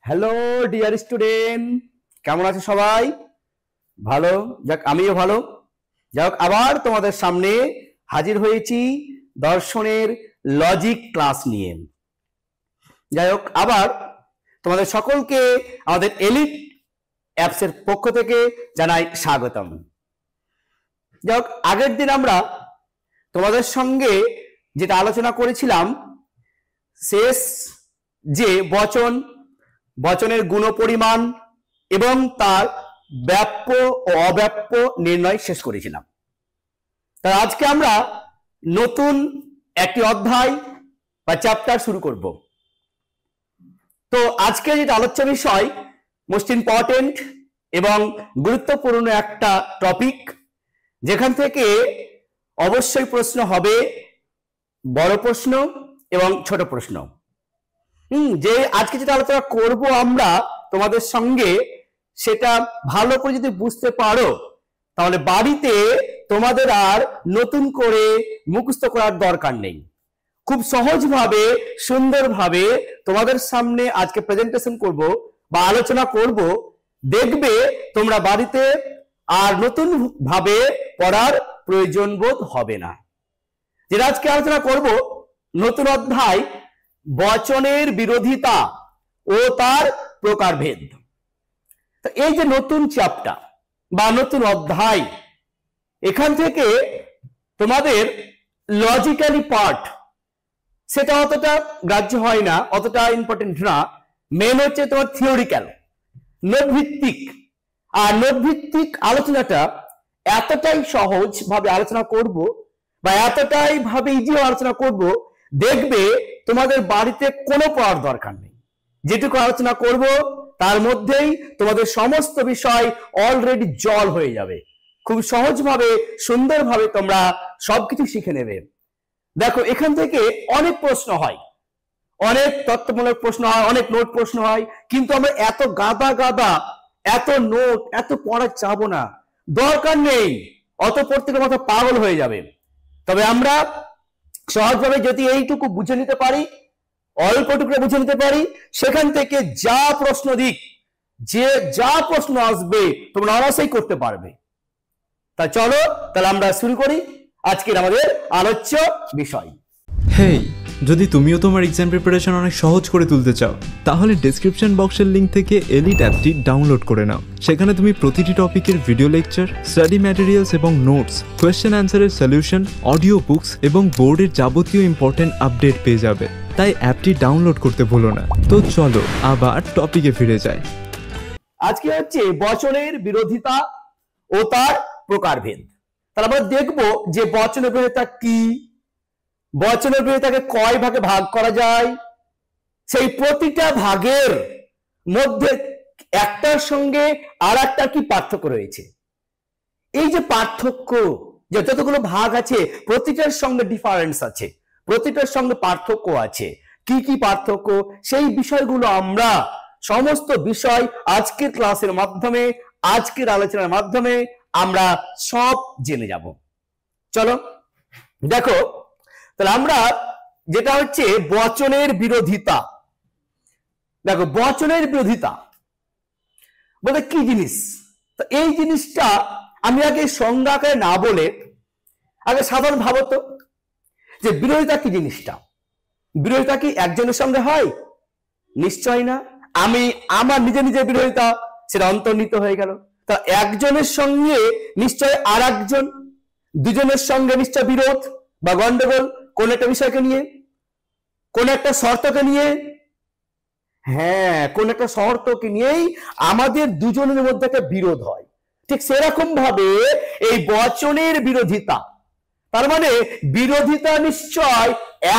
Hello dear student, কেমন আছো সবাই? ভালো? যাক, আমিও ভালো। যাক, আবার তোমাদের সামনে হাজির হয়েছি দর্শনের লজিক ক্লাস নিয়ে। যাই হোক, আবার তোমাদের সকলকে আমাদের এলিট অ্যাপসের পক্ষ থেকে জানাই স্বাগতম। যাই হোক, আগের দিন আমরা তোমাদের সঙ্গে যেটা আলোচনা করেছিলাম, শেষ যে বচনের গুণপরিমাণ এবং তার ব্যাপ্য ও অব্যাপ্য নির্ণয় শেষ করেছিলাম। তাই আজকে আমরা নতুন একটি অধ্যায় বা চ্যাপ্টার শুরু করব। তো আজকে যেটা আলোচ্য বিষয় মোস্ট ইম্পর্টেন্ট এবং গুরুত্বপূর্ণ একটা টপিক, যেখান থেকে অবশ্যই প্রশ্ন হবে, বড় প্রশ্ন এবং ছোট প্রশ্ন। যে আজকে যেটা আলোচনা করব আমরা তোমাদের সঙ্গে, সেটা ভালো করে যদি বুঝতে পারো তাহলে বাড়িতে তোমাদের আর নতুন করে মুখস্থ করার দরকার নেই। খুব সহজভাবে, সুন্দরভাবে তোমাদের সামনে আজকে প্রেজেন্টেশন করব বা আলোচনা করব। দেখবে তোমরা বাড়িতে আর নতুন ভাবে পড়ার প্রয়োজন বোধ হবে না। যেটা আজকে আলোচনা করব, নতুন অধ্যায় বচনের বিরোধিতা ও তার প্রকারভেদ। তো এই যে নতুন চ্যাপ্টার বা নতুন অধ্যায়, এখান থেকে তোমাদের লজিক্যালি পার্ট সেটা অতটা গ্রাহ্য হয় না, অতটা ইম্পর্টেন্ট না। মেন হচ্ছে তোমার থিওরিক্যাল, নোট ভিত্তিক। আর নোট ভিত্তিক আলোচনাটা এতটাই সহজ ভাবে আলোচনা করব বা এতটাই ভাবে ইজি আলোচনা করব, দেখবে তোমাদের বাড়িতে কোনো পড়ার দরকার নেই। যেটুকু আলোচনা করব তার মধ্যেই তোমাদের সমস্ত বিষয় অলরেডি জল হয়ে যাবে। খুব সহজভাবে, সুন্দরভাবে তোমরা সবকিছু শিখে নেবে। দেখো, এখান থেকে অনেক প্রশ্ন হয়, অনেক তথ্যমূলক প্রশ্ন হয়, অনেক নোট প্রশ্ন হয়, কিন্তু আমরা এত গাদা এত নোট এত পড়া চাবো না, দরকার নেই। অত পড়তে গেলে মাথা পাগল হয়ে যাবে। তবে আমরা সহজভাবে যদি এইটুকু বুঝে নিতে পারি, অল্পটুকু বুঝে নিতে পারি, সেখান থেকে যা প্রশ্ন দিক, যে যা প্রশ্ন আসবে তোমরা অনায়াসেই করতে পারবে। তা চলো, তাহলে আমরা শুরু করি আজকের আমাদের আলোচ্য বিষয়। হেই, যদি তুমিও তোমার এক্সাম প্রিপারেশন অনেক সহজ করে তুলতে চাও, তাহলে ডেসক্রিপশন বক্সের লিংক থেকে এলিট অ্যাপটি ডাউনলোড করে নাও। সেখানে তুমি প্রতিটি টপিকের ভিডিও লেকচার, স্টাডি ম্যাটেরিয়ালস এবং নোটস, কোয়েশ্চেন অ্যান্সারের সলিউশন, অডিও বুকস এবং বোর্ডের যাবতীয় ইম্পর্টেন্ট আপডেট পেয়ে যাবে। তাই অ্যাপটি ডাউনলোড করতে ভুলো না। তো চলো আবার টপিকে ফিরে যাই। আজকে হচ্ছে বচনের বিরোধিতা ও তার প্রকারভেদ। তাহলে আমরা দেখব যে বচনের বিরোধিতা কি, বচনের বিরোধিতাকে কয় ভাগে ভাগ করা যায়, সেই প্রতিটা ভাগের মধ্যে একটার সঙ্গে আর একটা কি পার্থক্য রয়েছে। এই যে পার্থক্য, যে যতগুলো ভাগ আছে প্রতিটার সঙ্গে ডিফারেন্স আছে, প্রতিটার সঙ্গে পার্থক্য আছে। কি কি পার্থক্য, সেই বিষয়গুলো আমরা সমস্ত বিষয় আজকের ক্লাসের মাধ্যমে, আজকের আলোচনার মাধ্যমে আমরা সব জেনে যাব। চলো দেখো, তাহলে আমরা যেটা হচ্ছে বচনের বিরোধিতা। দেখো, বচনের বিরোধিতা বলতে কি জিনিস? তো এই জিনিসটা আমি আগে সংজ্ঞা আকারে না বলে আগে সাধারণ ভাবত যে বিরোধিতা কি জিনিসটা। বিরোধিতা কি একজনের সঙ্গে হয়? নিশ্চয় না। আমি আমার নিজের বিরোধিতা, সেটা অন্তর্নিহিত হয়ে গেল। তা একজনের সঙ্গে নিশ্চয় আর একজন, দুজনের সঙ্গে নিশ্চয় বিরোধ বা গন্ডগোল, কোন একটা বিষয়কে নিয়ে, কোন একটা শর্তকে নিয়ে। হ্যাঁ, কোন একটা শর্তকে নিয়েই আমাদের দুজনের মধ্যে একটা বিরোধ হয়। ঠিক সেরকম ভাবে এই বচনের বিরোধিতা, তার মানে বিরোধিতা নিশ্চয়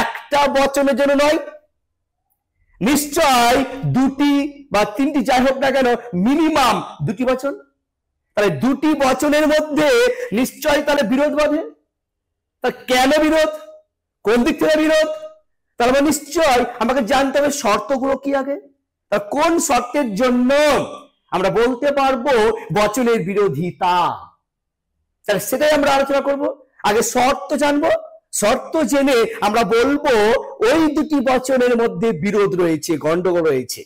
একটা বচনের জন্য নয়, নিশ্চয় দুটি বা তিনটি, যাই হোক না কেন, মিনিমাম দুটি বচন। তাহলে দুটি বচনের মধ্যে নিশ্চয় তাহলে বিরোধ বাঁধে। তা কেন বিরোধ, কোন দিক থেকে বিরোধ? তার মানে নিশ্চয় আমাকে জানতে হবে শর্তগুলো কি আগে। তা কোন শর্তের জন্য আমরা বলতে পারবো বচনের বিরোধিতা, তাহলে সেটাই আমরা আলোচনা করব। আগে শর্ত জানবো, শর্ত জেনে আমরা বলবো ওই দুটি বচনের মধ্যে বিরোধ রয়েছে, গন্ডগোল রয়েছে।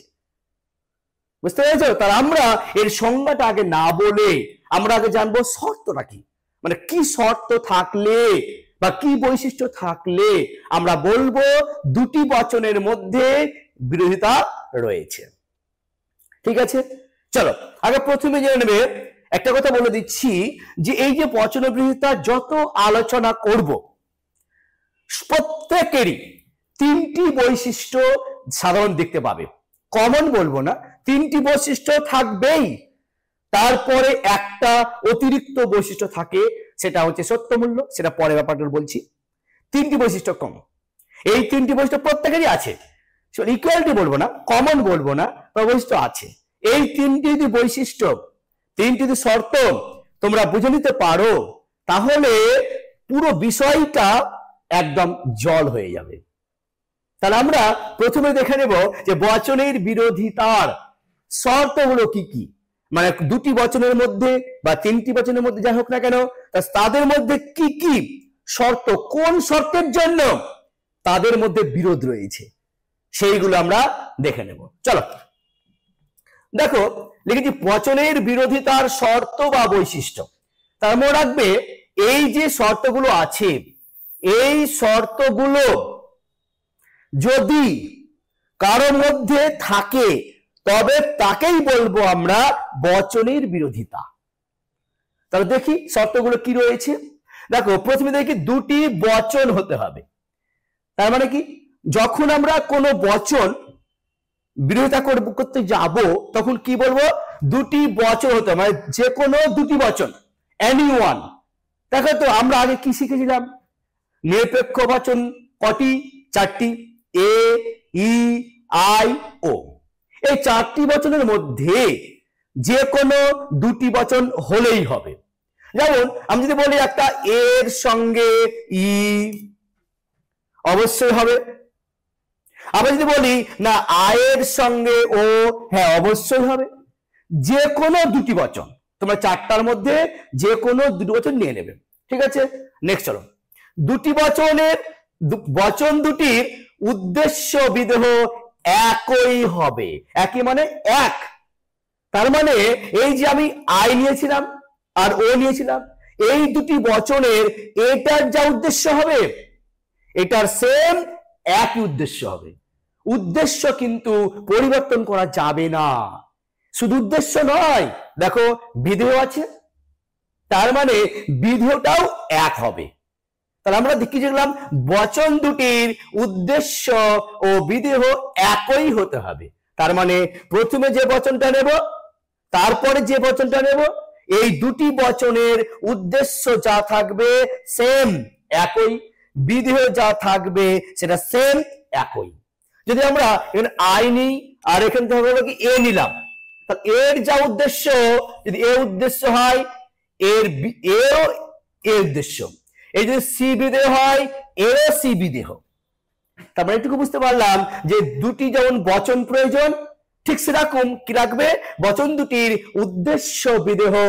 বুঝতে পেরেছো? তাহলে আমরা এর সংজ্ঞাটা আগে না বলে আমরা আগে জানবো শর্তটা কি, মানে কি শর্ত থাকলে বা কি বৈশিষ্ট্য থাকলে আমরা বলবো দুটি বচনের মধ্যে বিরোধিতা রয়েছে। ঠিক আছে, চলো আগে প্রথমে জেনে নেবে, একটা কথা বলে দিচ্ছি যে এই যে বচন বিরোধিতা যত আলোচনা করব প্রত্যেকেরই তিনটি বৈশিষ্ট্য সাধারণ দেখতে পাবে, কমন বলবো না, তিনটি বৈশিষ্ট্য থাকবেই। তারপরে একটা অতিরিক্ত বৈশিষ্ট্য থাকে, সেটা হচ্ছে সত্যমূল্য, সেটা পরে ব্যাপারটা বলছি। তিনটি বৈশিষ্ট্য কম, এই তিনটি বৈশিষ্ট্য প্রত্যেকেরই আছে, ইকুয়ালিটি বলবো না, কমন বলবো না, বৈশিষ্ট্য আছে। এই তিনটি যদি বৈশিষ্ট্য, তিনটি যদি শর্ত তোমরা বুঝে নিতে পারো তাহলে পুরো বিষয়টা একদম জল হয়ে যাবে। তাহলে আমরা প্রথমে দেখে নেব যে বচনের বিরোধিতার শর্তগুলো কি কি, মানে দুটি বচনের মধ্যে বা তিনটি বচনের মধ্যে যাই হোক না কেন তাদের মধ্যে কি কি শর্ত, কোন শর্তের জন্য তাদের মধ্যে বিরোধ রয়েছে সেইগুলো আমরা দেখে নেব। চলো দেখো লিখেছি বচনের বিরোধিতার শর্ত বা বৈশিষ্ট্য। তার মনে রাখবে এই যে শর্তগুলো আছে, এই শর্তগুলো যদি কারোর মধ্যে থাকে তবে তাকেই বলবো আমরা বচনের বিরোধিতা। তাহলে দেখি শর্তগুলো কি রয়েছে। দেখো প্রথমে দেখি দুটি বচন হতে হবে। তার মানে কি, যখন আমরা কোনো বচন বিরোধিতা করতে যাব তখন কি বলবো, দুটি বচন হতে হবে, মানে যে কোনো দুটি বচন, এনি ওয়ান। দেখো তো আমরা আগে কি শিখেছিলাম, নিরপেক্ষ বচন কটি, চারটি, এ, ই, আই, ও। এই চারটি বচনের মধ্যে যে কোনো দুটি বচন হলেই হবে। যেমন আমি যদি বলি একটা এর সঙ্গে ই, অবশ্যই হবে। আবার যদি বলি না আয়ের সঙ্গে ও, হ্যাঁ অবশ্যই হবে। যে কোনো দুটি বচন, তোমরা চারটার মধ্যে যে কোনো দুটি বচন নিয়ে নেবে। ঠিক আছে, নেক্সট চলো, দুটি বচনের বচন দুটির উদ্দেশ্য বিদেহ একই হবে। একই মানে এক, তার মানে এই যে আমি আই নিয়েছিলাম আর ও নিয়েছিলাম, এই দুটি বচনের এটার যা উদ্দেশ্য হবে এটার সেম একই উদ্দেশ্য হবে। উদ্দেশ্য কিন্তু পরিবর্তন করা যাবে না। শুধু উদ্দেশ্য নয়, দেখো বিধেয় আছে, তার মানে বিধেয়টাও এক হবে। তাহলে আমরা দেখি দেখলাম বচন দুটির উদ্দেশ্য ও বিধেয় একই হতে হবে। তার মানে প্রথমে যে বচনটা নেব তারপরে যে বচনটা নেব, এই দুটি বচনের উদ্দেশ্য যা থাকবে সেম একই, বিধেয় যা থাকবে সেটা সেম একই। যদি আমরা এখানে আই নিই আর এখান থেকে কি এ নিলাম, তাহলে এর যা উদ্দেশ্য যদি এ উদ্দেশ্য হয়, এর এও এ উদ্দেশ্য, এই যদি সি বিধেয় হয় এরও সি বিধেয়। তারপরে একটু বুঝতে পারলাম যে দুটি যেমন বচন প্রয়োজন ঠিক সেরকম কি রাখবে, বচন দুটির উদ্দেশ্য বিধেয়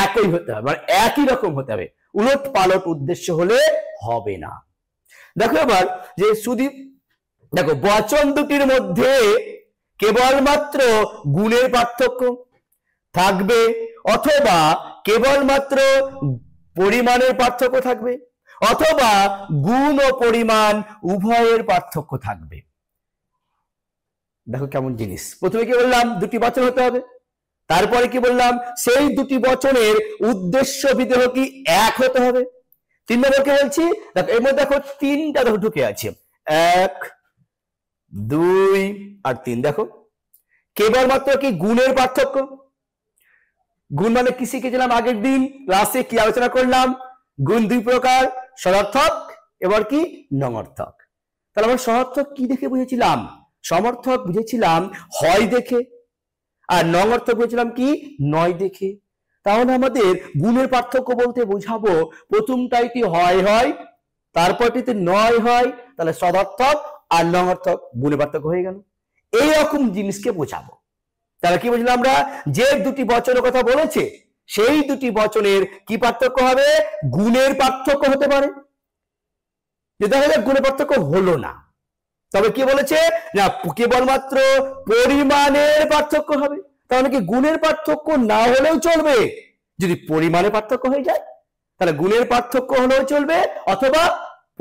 একই হতে হবে, মানে একই রকম হতে হবে, উলট পালট উদ্দেশ্য হলে হবে না। দেখো এবার যে শুধু দেখো বচন দুটির মধ্যে কেবলমাত্র গুণের পার্থক্য থাকবে অথবা কেবলমাত্র পরিমাণের পার্থক্য থাকবে অথবা গুণ ও পরিমাণ উভয়ের পার্থক্য থাকবে। দেখো কেমন জিনিস, প্রথমে কি বললাম দুটি বচন হতে হবে, তারপরে কি বললাম সেই দুটি বচনের উদ্দেশ্য বিধেয় কি এক হতে হবে। 3 নম্বর কি বলছি, দেখো এর মধ্যে দেখো তিনটা দেখো ঢুকে আছে, 1 2 আর 3। দেখো কেবলমাত্র কি গুণের পার্থক্য, গুণ মানে কি শিখেছিলাম আগের দিন ক্লাসে, কি আলোচনা করলাম, গুণ দুই প্রকার, সদর্থক এবার কি নঙর্থক। তাহলে আমরা সদর্থক কি দেখে বুঝেছিলাম, সমর্থক বুঝেছিলাম হয় দেখে, আর নঙর্থক বুঝেছিলাম কি নয় দেখে। তাহলে আমাদের গুণের পার্থক্য বলতে বোঝাবো প্রথমটাইতে হয় হয়, তারপরটিতে নয় হয়, তাহলে সদর্থক আর নঙর্থক গুণের পার্থক্য হয়ে গেল। এইরকম জিনিসকে বোঝাবো। তাহলে কি বুঝলাম আমরা, যে দুটি বচনের কথা বলেছে সেই দুটি বচনের কি পার্থক্য হবে, গুণের পার্থক্য হতে পারে। যে দেখা যায় গুণের পার্থক্য হলো না, তবে কি বলেছে না কেবলমাত্র পরিমাণের পার্থক্য হবে। তাহলে কি গুণের পার্থক্য না হলেও চলবে? যদি পরিমাণে পার্থক্য হয়ে যায় তাহলে গুণের পার্থক্য হলেও চলবে অথবা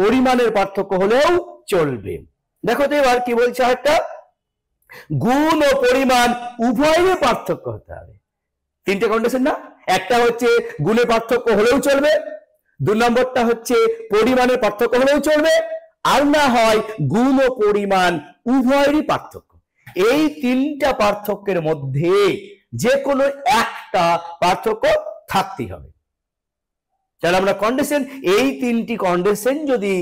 পরিমাণের পার্থক্য হলেও চলবে। দেখো তো এবার কি বলছে আরেকটা, গুণ ও পরিমাণ উভয়ের পার্থক্য হতে হবে। তিনটে কন্ডিশন না, একটা হচ্ছে গুণের পার্থক্য হলেও চলবে, 2 নম্বরটা হচ্ছে পরিমাণের পার্থক্য হলেও চলবে, আর না হয় গুণ ও পরিমাণ উভয়েরই পার্থক্য। এই তিনটা পার্থক্যের মধ্যে যে কোনো একটা পার্থক্য থাকতেই হবে। তাহলে আমরা কন্ডিশন, এই তিনটি কন্ডিশন যদি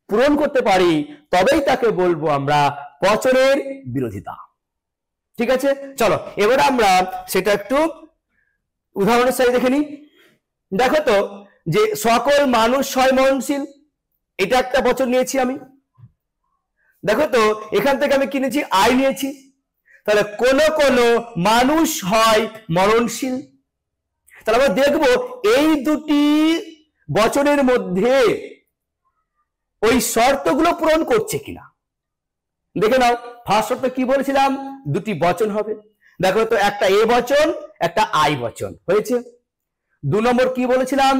পূরণ করতে পারি তবেই তাকে বলবো আমরা বচনের বিরোধিতা। ঠিক আছে, চলো এবার আমরা সেটা একটু উদাহরণের সাথে দেখে নিই। দেখো তো যে সকল মানুষ হয় মরণশীল, এটা একটা বচন নিয়েছি আমি। দেখো তো এখান থেকে আমি কিনেছি আই নিয়েছি, তাহলে কোন কোন মানুষ হয় মরণশীল। তাহলে আমরা দেখবো এই দুটি বচনের মধ্যে ওই শর্তগুলো পূরণ করছে কিনা। দেখে নাও, ফার্স্ট শর্ত কি বলেছিলাম, দুটি বচন হবে। দেখো তো একটা এ বচন একটা আই বচন হয়েছে। 2 নম্বর কি বলেছিলাম,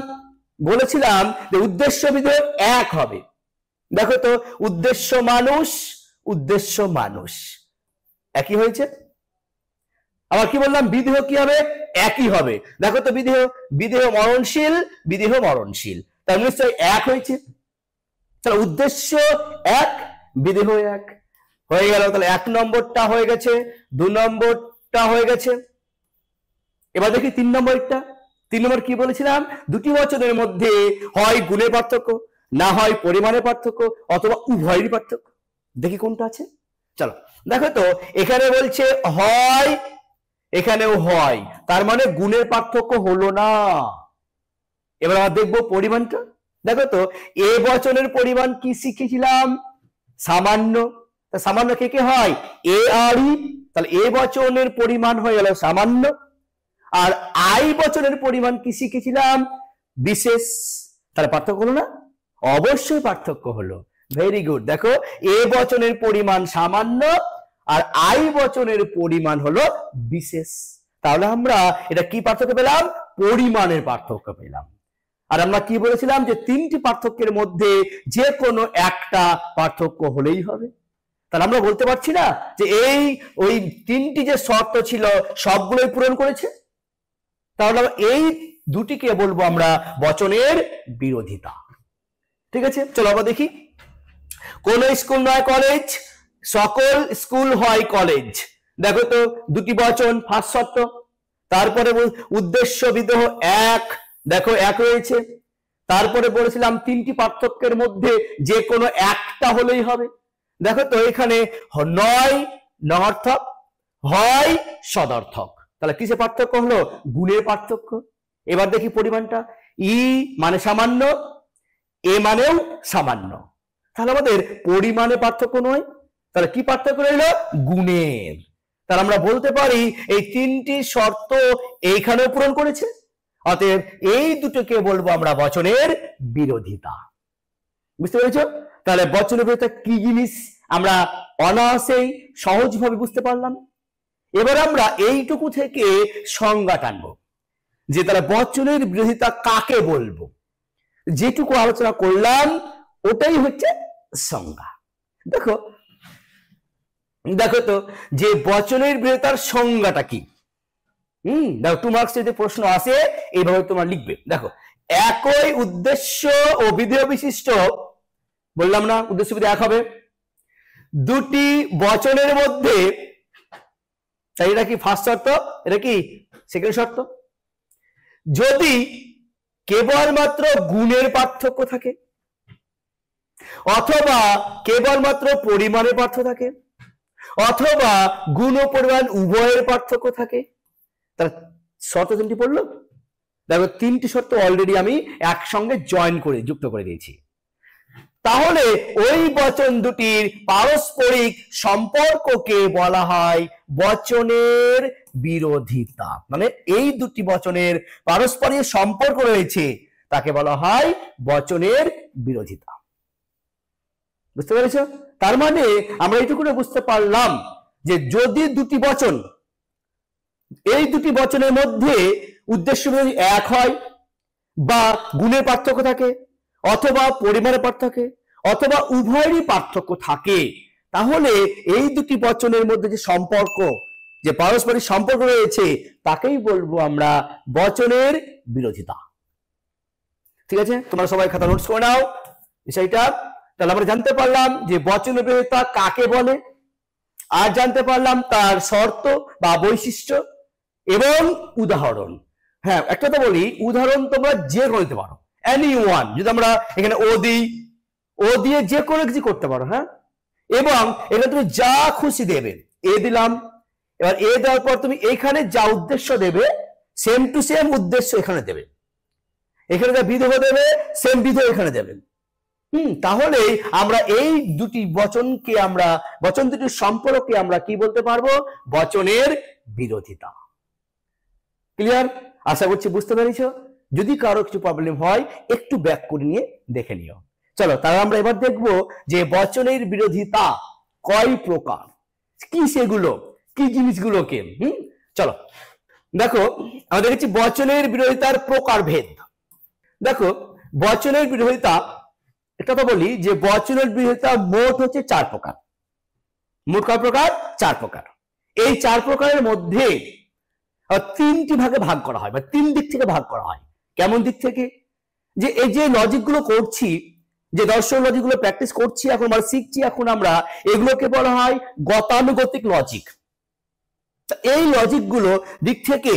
বলেছিলাম যে উদ্দেশ্য বিধেয় এক হবে। দেখো তো উদ্দেশ্য মানুষ একই হয়েছে। আবার কি বললাম, বিধেয় কি হবে, একই হবে। দেখো তো বিধেয় মরণশীল, তার নিশ্চয়ই এক হয়েছে। তাহলে উদ্দেশ্য এক, বিধেয় এক হয়ে গেল। তাহলে 1 নম্বরটা হয়ে গেছে, 2 নম্বরটা হয়ে গেছে। এবার দেখি 3 নম্বরটা। 3 নম্বর কি বলেছিলাম, দুটি বচনের মধ্যে হয় গুণের পার্থক্য, না হয় পরিমাণের পার্থক্য, অথবা উভয়েরই পার্থক্য। দেখি কোনটা আছে। চলো দেখো তো এখানে বলছে হয়, এখানেও হয়, তার মানে গুণের পার্থক্য হলো না। এবার আমরা দেখবো পরিমাণটা। দেখো তো এ বচনের পরিমাণ কি শিখেছিলাম, সামান্য। সামান্য কে কে হয়, এ আর ই। তাহলে এ বচনের পরিমাণ হয়ে গেল সামান্য। আর আই বচনের পরিমাণ কি শিখেছিলাম, বিশেষ। তাহলে পার্থক্য হলো না, অবশ্যই পার্থক্য হলো। Very good. দেখো এ বচনের পরিমাণ সামান্য আর আই বচনের পরিমাণ হলো বিশেষ। তাহলে আমরা এটা কি পার্থক্য পেলাম, পরিমাণের পার্থক্য পেলাম। আর আমরা কি বলেছিলাম যে তিনটি পার্থক্যের মধ্যে যে কোনো একটা পার্থক্য হলেই হবে। তাহলে আমরা বলতে পারছি না যে ওই তিনটি যে শর্ত ছিল সবগুলোই পূরণ করেছে। তাহলে এই দুটিকে বলবো আমরা বচনের বিরোধিতা। ঠিক আছে, চলো আমরা দেখি। কোন স্কুল নয় কলেজ, সকল স্কুল হয় কলেজ। দেখো তো দুটি বচন, ফার্স্ট শর্ত। তারপরে উদ্দেশ্য বিধেয় এক, দেখো এক রয়েছে। তারপরে বলেছিলাম তিনটি পার্থক্যের মধ্যে যে কোনো একটা হলেই হবে। দেখো তো এখানে নয় নর্থক, হয় সদর্থক। তাহলে কিসে পার্থক্য হলো, গুণের পার্থক্য। এবার দেখি পরিমাণটা, ই মানে সামান্য, এ মানেও সামান্য। তাহলে আমাদের পরিমাণে পার্থক্য নয়, তাহলে কি পার্থক্য রইল, গুণের। তাহলে আমরা বলতে পারি এই তিনটি শর্ত এইখানেও পূরণ করেছে। অতএব এই দুটোকে বলবো আমরা বচনের বিরোধিতা। বুঝতে পেরেছ? তাহলে বচনের বিরোধিতা কি জিনিস আমরা অনায়াসেই সহজভাবে বুঝতে পারলাম। এবার আমরা এইটুকু থেকে সংজ্ঞা টানবো যে তাহলে বচনের বিরোধিতা কাকে বলবো। যেটুকু আলোচনা করলাম ওটাই হচ্ছে সংজ্ঞা। দেখো তো যে বচনের বিরোধিতার সংজ্ঞাটা কি। দেখো 2 মার্কস যদি প্রশ্ন আসে এইভাবে তোমরা লিখবে। দেখো, একই উদ্দেশ্য ও বিধেয় বিশিষ্ট, বললাম না উদ্দেশ্য বিধেয় এক হবে, দুটি বচনের মধ্যে, তাই এটা কি ফার্স্ট শর্ত, এটা কি সেকেন্ড শর্ত। যদি কেবলমাত্র গুণের পার্থক্য থাকে অথবা কেবলমাত্র পরিমাণের পার্থক্য থাকে অথবা গুণ ও পরিমাণ উভয়ের পার্থক্য থাকে, তাহলে শর্ত তিনটি পড়লো। দেখো তিনটি শর্ত অলরেডি আমি একসঙ্গে যুক্ত করে দিয়েছি। তাহলে ওই বচন দুটির পারস্পরিক সম্পর্ককে বলা হয় বচনের বিরোধিতা। মানে এই দুটি বচনের পারস্পরিক সম্পর্ক রয়েছে, তাকে বলা হয় বচনের বিরোধিতা। বুঝতে পেরেছ? তার মানে আমরা এইটুকু বুঝতে পারলাম যে যদি দুটি বচন, এই দুটি বচনের মধ্যে উদ্দেশ্য বিরোধী এক হয়, বা গুণের পার্থক্য থাকে, অথবা পরিমাণের পার্থক্য, অথবা উভয়েরই পার্থক্য থাকে, তাহলে এই দুটি বচনের মধ্যে যে সম্পর্ক, যে পারস্পরিক সম্পর্ক রয়েছে, তাকেই বলবো আমরা বচনের বিরোধিতা। ঠিক আছে, তোমরা সবাই খাতা নোটস করে নাও বিষয়টা। তাহলে আমরা জানতে পারলাম যে বচনের বিরোধিতা কাকে বলে, আর জানতে পারলাম তার শর্ত বা বৈশিষ্ট্য এবং উদাহরণ। হ্যাঁ, একটা তো বলি, উদাহরণ তোমরা যে কোনো দিতে পারো, এনি ওয়ান। যদি আমরা এখানে ও দিই, ও দিয়ে যে কোনো কিছু করতে পারো। হ্যাঁ, এবং এখানে তুমি যা খুশি দেবে, এ দিলাম, এবার এ দেওয়ার পর তুমি এখানে যা উদ্দেশ্য দেবে সেম টু সেম উদ্দেশ্য এখানে দেবে, এখানে যা বিধেয় দেবে সেম বিধেয় এখানে দেবে। তাহলে আমরা এই দুটি বচনকে, আমরা বচন দুটির সম্পর্কে আমরা কি বলতে পারবো? বচনের বিরোধিতা। ক্লিয়ার? আশা করছি বুঝতে পেরেছো। যদি কারো কিছু প্রবলেম হয় একটু ব্যাক করে নিয়ে দেখে নিও। চলো, তাহলে আমরা এবার দেখবো যে বচনের বিরোধিতা কয় প্রকার, কি সেগুলো, কি জিনিসগুলোকে। চলো দেখো, আমরা দেখেছি বচনের বিরোধিতার প্রকারভেদ। দেখো, বচনের বিরোধিতা, এটা তো বলি যে বচনের বিরোধিতা মোট হচ্ছে 4 প্রকার। মোট কয় প্রকার? 4 প্রকার। এই 4 প্রকারের মধ্যে 3টি ভাগে ভাগ করা হয়, বা 3 দিক থেকে ভাগ করা হয়। কেমন দিক থেকে? যে এই যে লজিক গুলো করছি, যে দর্শন লজিক গুলো প্র্যাকটিস করছি এখন, মানে শিখছি এখন আমরা, এগুলোকে বলা হয় গতানুগতিক লজিক। এই লজিক গুলো দিক থেকে,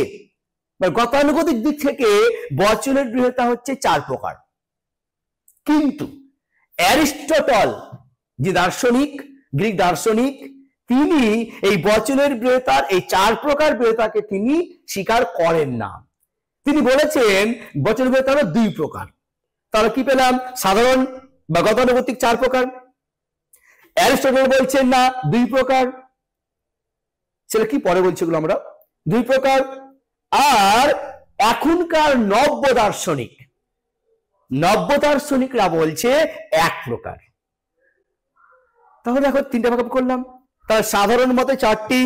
বা গতানুগতিক দিক থেকে বচনের বিরোধিতা হচ্ছে 4 প্রকার। কিন্তু অ্যারিস্টটল, যে দার্শনিক, গ্রিক দার্শনিক, তিনি এই বচনের বিরোধিতার এই 4 প্রকার বিরোধিতাকে তিনি স্বীকার করেন না। তিনি বলেছেন বচনের বিরোধিতা হলো 2 প্রকার। তাহলে কি পেলাম? সাধারণ বা গতানুগতিক 4 প্রকার। অ্যারিস্টটল বলছেন না 2 প্রকার। সেটা কি পরে বলছে এগুলো আমরা 2 প্রকার। আর এখনকার নব্য দার্শনিকরা বলছে 1 প্রকার। তাহলে এখন 3টা ভাগ করলাম। তাহলে সাধারণ মতে 4টি,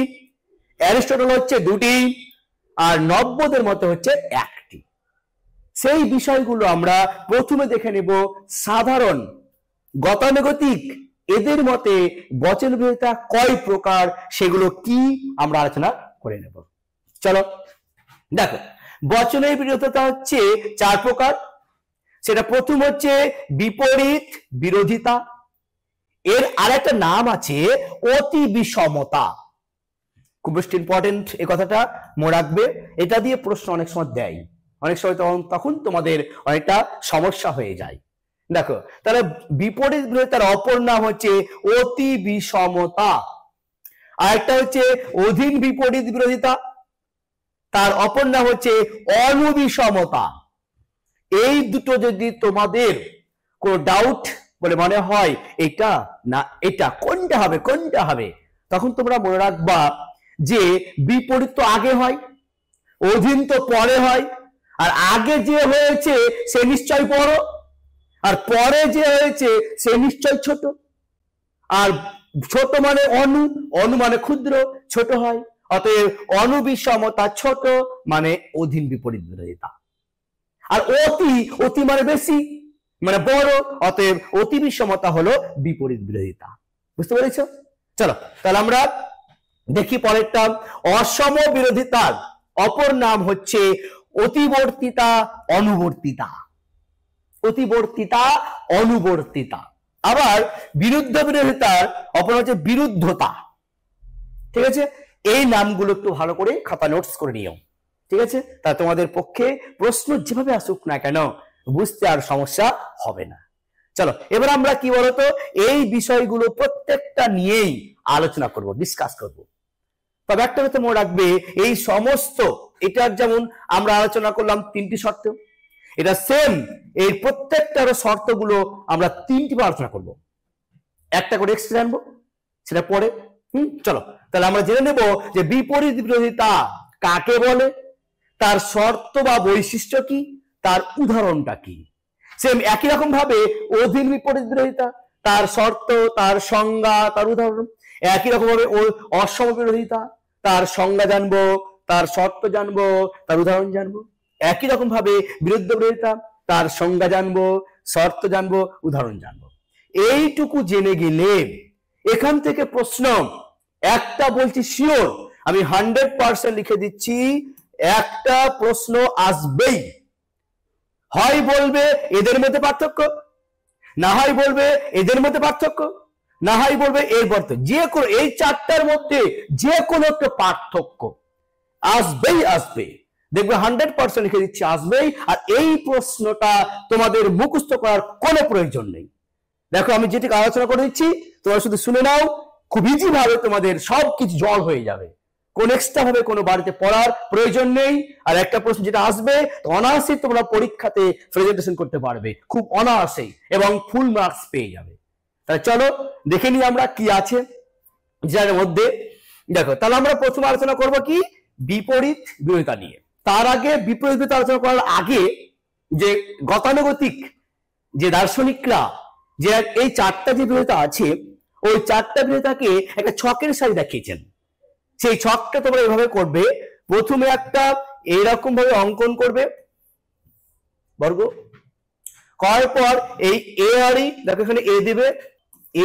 অ্যারিস্টটল হচ্ছে 2টি, আর নব্যদের মতে হচ্ছে 1টি। সেই বিষয়গুলো আমরা প্রথমে দেখে নেব। সাধারণ, গতানুগতিক, এদের মতে বচন বিরোধিতা কয় প্রকার, সেগুলো কি আমরা আলোচনা করে নেব। চলো দেখো, বচনের বিরোধিতা হচ্ছে 4 প্রকার। সেটা প্রথম হচ্ছে বিপরীত বিরোধিতা। এর আরেকটা নাম আছে অতি বিষমতা। খুব বেশি ইম্পর্টেন্ট এই কথাটা মনে রাখবে। এটা দিয়ে প্রশ্ন অনেক সময় দেয়, অনেক সময় তখন তোমাদের অনেকটা সমস্যা হয়ে যায়। দেখো, তাহলে বিপরীত বিরোধিতার অপর নাম হচ্ছে অতি বিষমতা। আর একটা হচ্ছে অধীন বিপরীত বিরোধিতা, তার অপর নাম হচ্ছে অনুবিষমতা। এই দুটো যদি তোমাদের কোনো ডাউট বলে মনে হয় এটা না এটা, কোনটা হবে, তখন তোমরা মনে রাখবা যে বিপরীত তো আগে হয়, অধীন তো পরে হয়। আর আগে যে হয়েছে সে নিশ্চয় বড়, আর পরে যে হয়েছে সে নিশ্চয় ছোট। আর ছোট মানে অনু মানে ক্ষুদ্র, ছোট হয়। অতএব অনুবিষমতা ছোট মানে অধীন বিপরীত বিরোধিতা। আর অতি মানে বেশি, মানে বড়, অতএব অতি বিষমতা হলো বিপরীত বিরোধিতা। বুঝতে পেরেছো? চলো তাহলে আমরা দেখি পরেরটা। অসম বিরোধিতার অপর নাম হচ্ছে অতিবর্তিতা অনুবর্তিতা। আবার বিরুদ্ধ বিরোধিতার অপর হচ্ছে বিরুদ্ধতা। ঠিক আছে, এই নামগুলো একটু ভালো করে খাতা নোটস করে নিও। ঠিক আছে, তা তোমাদের পক্ষে প্রশ্ন যেভাবে আসুক না কেন বুঝতে আর সমস্যা হবে না। চলো এবার আমরা কি বলতো এই বিষয়গুলো প্রত্যেকটা নিয়েই আলোচনা করব, ডিসকাস করব। তবে একটা কথা মনে রাখবে, এই সমস্ত এটার যেমন আমরা আলোচনা করলাম 3টি শর্ত, এটা সেম এই প্রত্যেকটার শর্তগুলো আমরা 3টি বার আলোচনা করব। একটা করে এক্সট্রা জানবো, সেটা পরে। চলো তাহলে আমরা জেনে নেব যে বিপরীত বিরোধিতা কাকে বলে, তার শর্ত বা বৈশিষ্ট্য কি, তার উদাহরণটা কি। সেম একই রকম ভাবে অধীন বিপরীত বিরোধিতা, তার শর্ত, তার সংজ্ঞা, তার উদাহরণ। একই রকম ভাবে ওই অসম বিরোধিতা, তার সংজ্ঞা জানবো, তার শর্ত জানবো, তার উদাহরণ জানবো। একই রকম ভাবে বিরুদ্ধ বিরোধিতা, তার সংজ্ঞা জানবো, শর্ত জানবো, উদাহরণ জানবো। এইটুকু জেনে গেলে এখান থেকে প্রশ্ন একটা বলছি শিওর, আমি 100% লিখে দিচ্ছি, একটা প্রশ্ন আসবেই। হয় বলবে এদের মধ্যে পার্থক্য, না হয় বলবে এদের মধ্যে পার্থক্য, না হয় বলবে এর মধ্যে, যে কোনো এই চারটার মধ্যে যে কোনো একটা পার্থক্য আসবেই আসবে। দেখবে 100% লিখে দিচ্ছি আসবেই। আর এই প্রশ্নটা তোমাদের মুখস্থ করার কোনো প্রয়োজন নেই। দেখো আমি যেটি আলোচনা করে দিচ্ছি তোমরা শুধু শুনে নাও, খুব ইজি ভাবে তোমাদের সবকিছু জল হয়ে যাবে, কোন এক্সট্রা ভাবে কোনো বাড়িতে পড়ার প্রয়োজন নেই। আর একটা প্রশ্ন যেটা আসবে অনায়াসে তোমরা পরীক্ষাতে প্রেজেন্টেশন করতে পারবে খুব অনায়াসে এবং ফুল মার্কস পেয়ে যাবে। তাহলে চলো দেখে নিই আমরা কি আছে যার মধ্যে। দেখো তাহলে আমরা প্রথমে আলোচনা করব কি বিপরীত বিরোধিতা নিয়ে। তার আগে বিপরীত বিরোধিতা আলোচনা করার আগে যে গতানুগতিক যে দার্শনিকরা যে এই চারটা যে বিরোধিতা আছে ওই চারটা বিরোধিতাকে একটা ছকের সাথে দেখিয়েছেন। সেই ছকটা তোমরা এইভাবে করবে, প্রথমে একটা এইরকম ভাবে অঙ্কন করবে বর্গ করার পর এই এ আর ই, দেখো এখানে এ দেবে,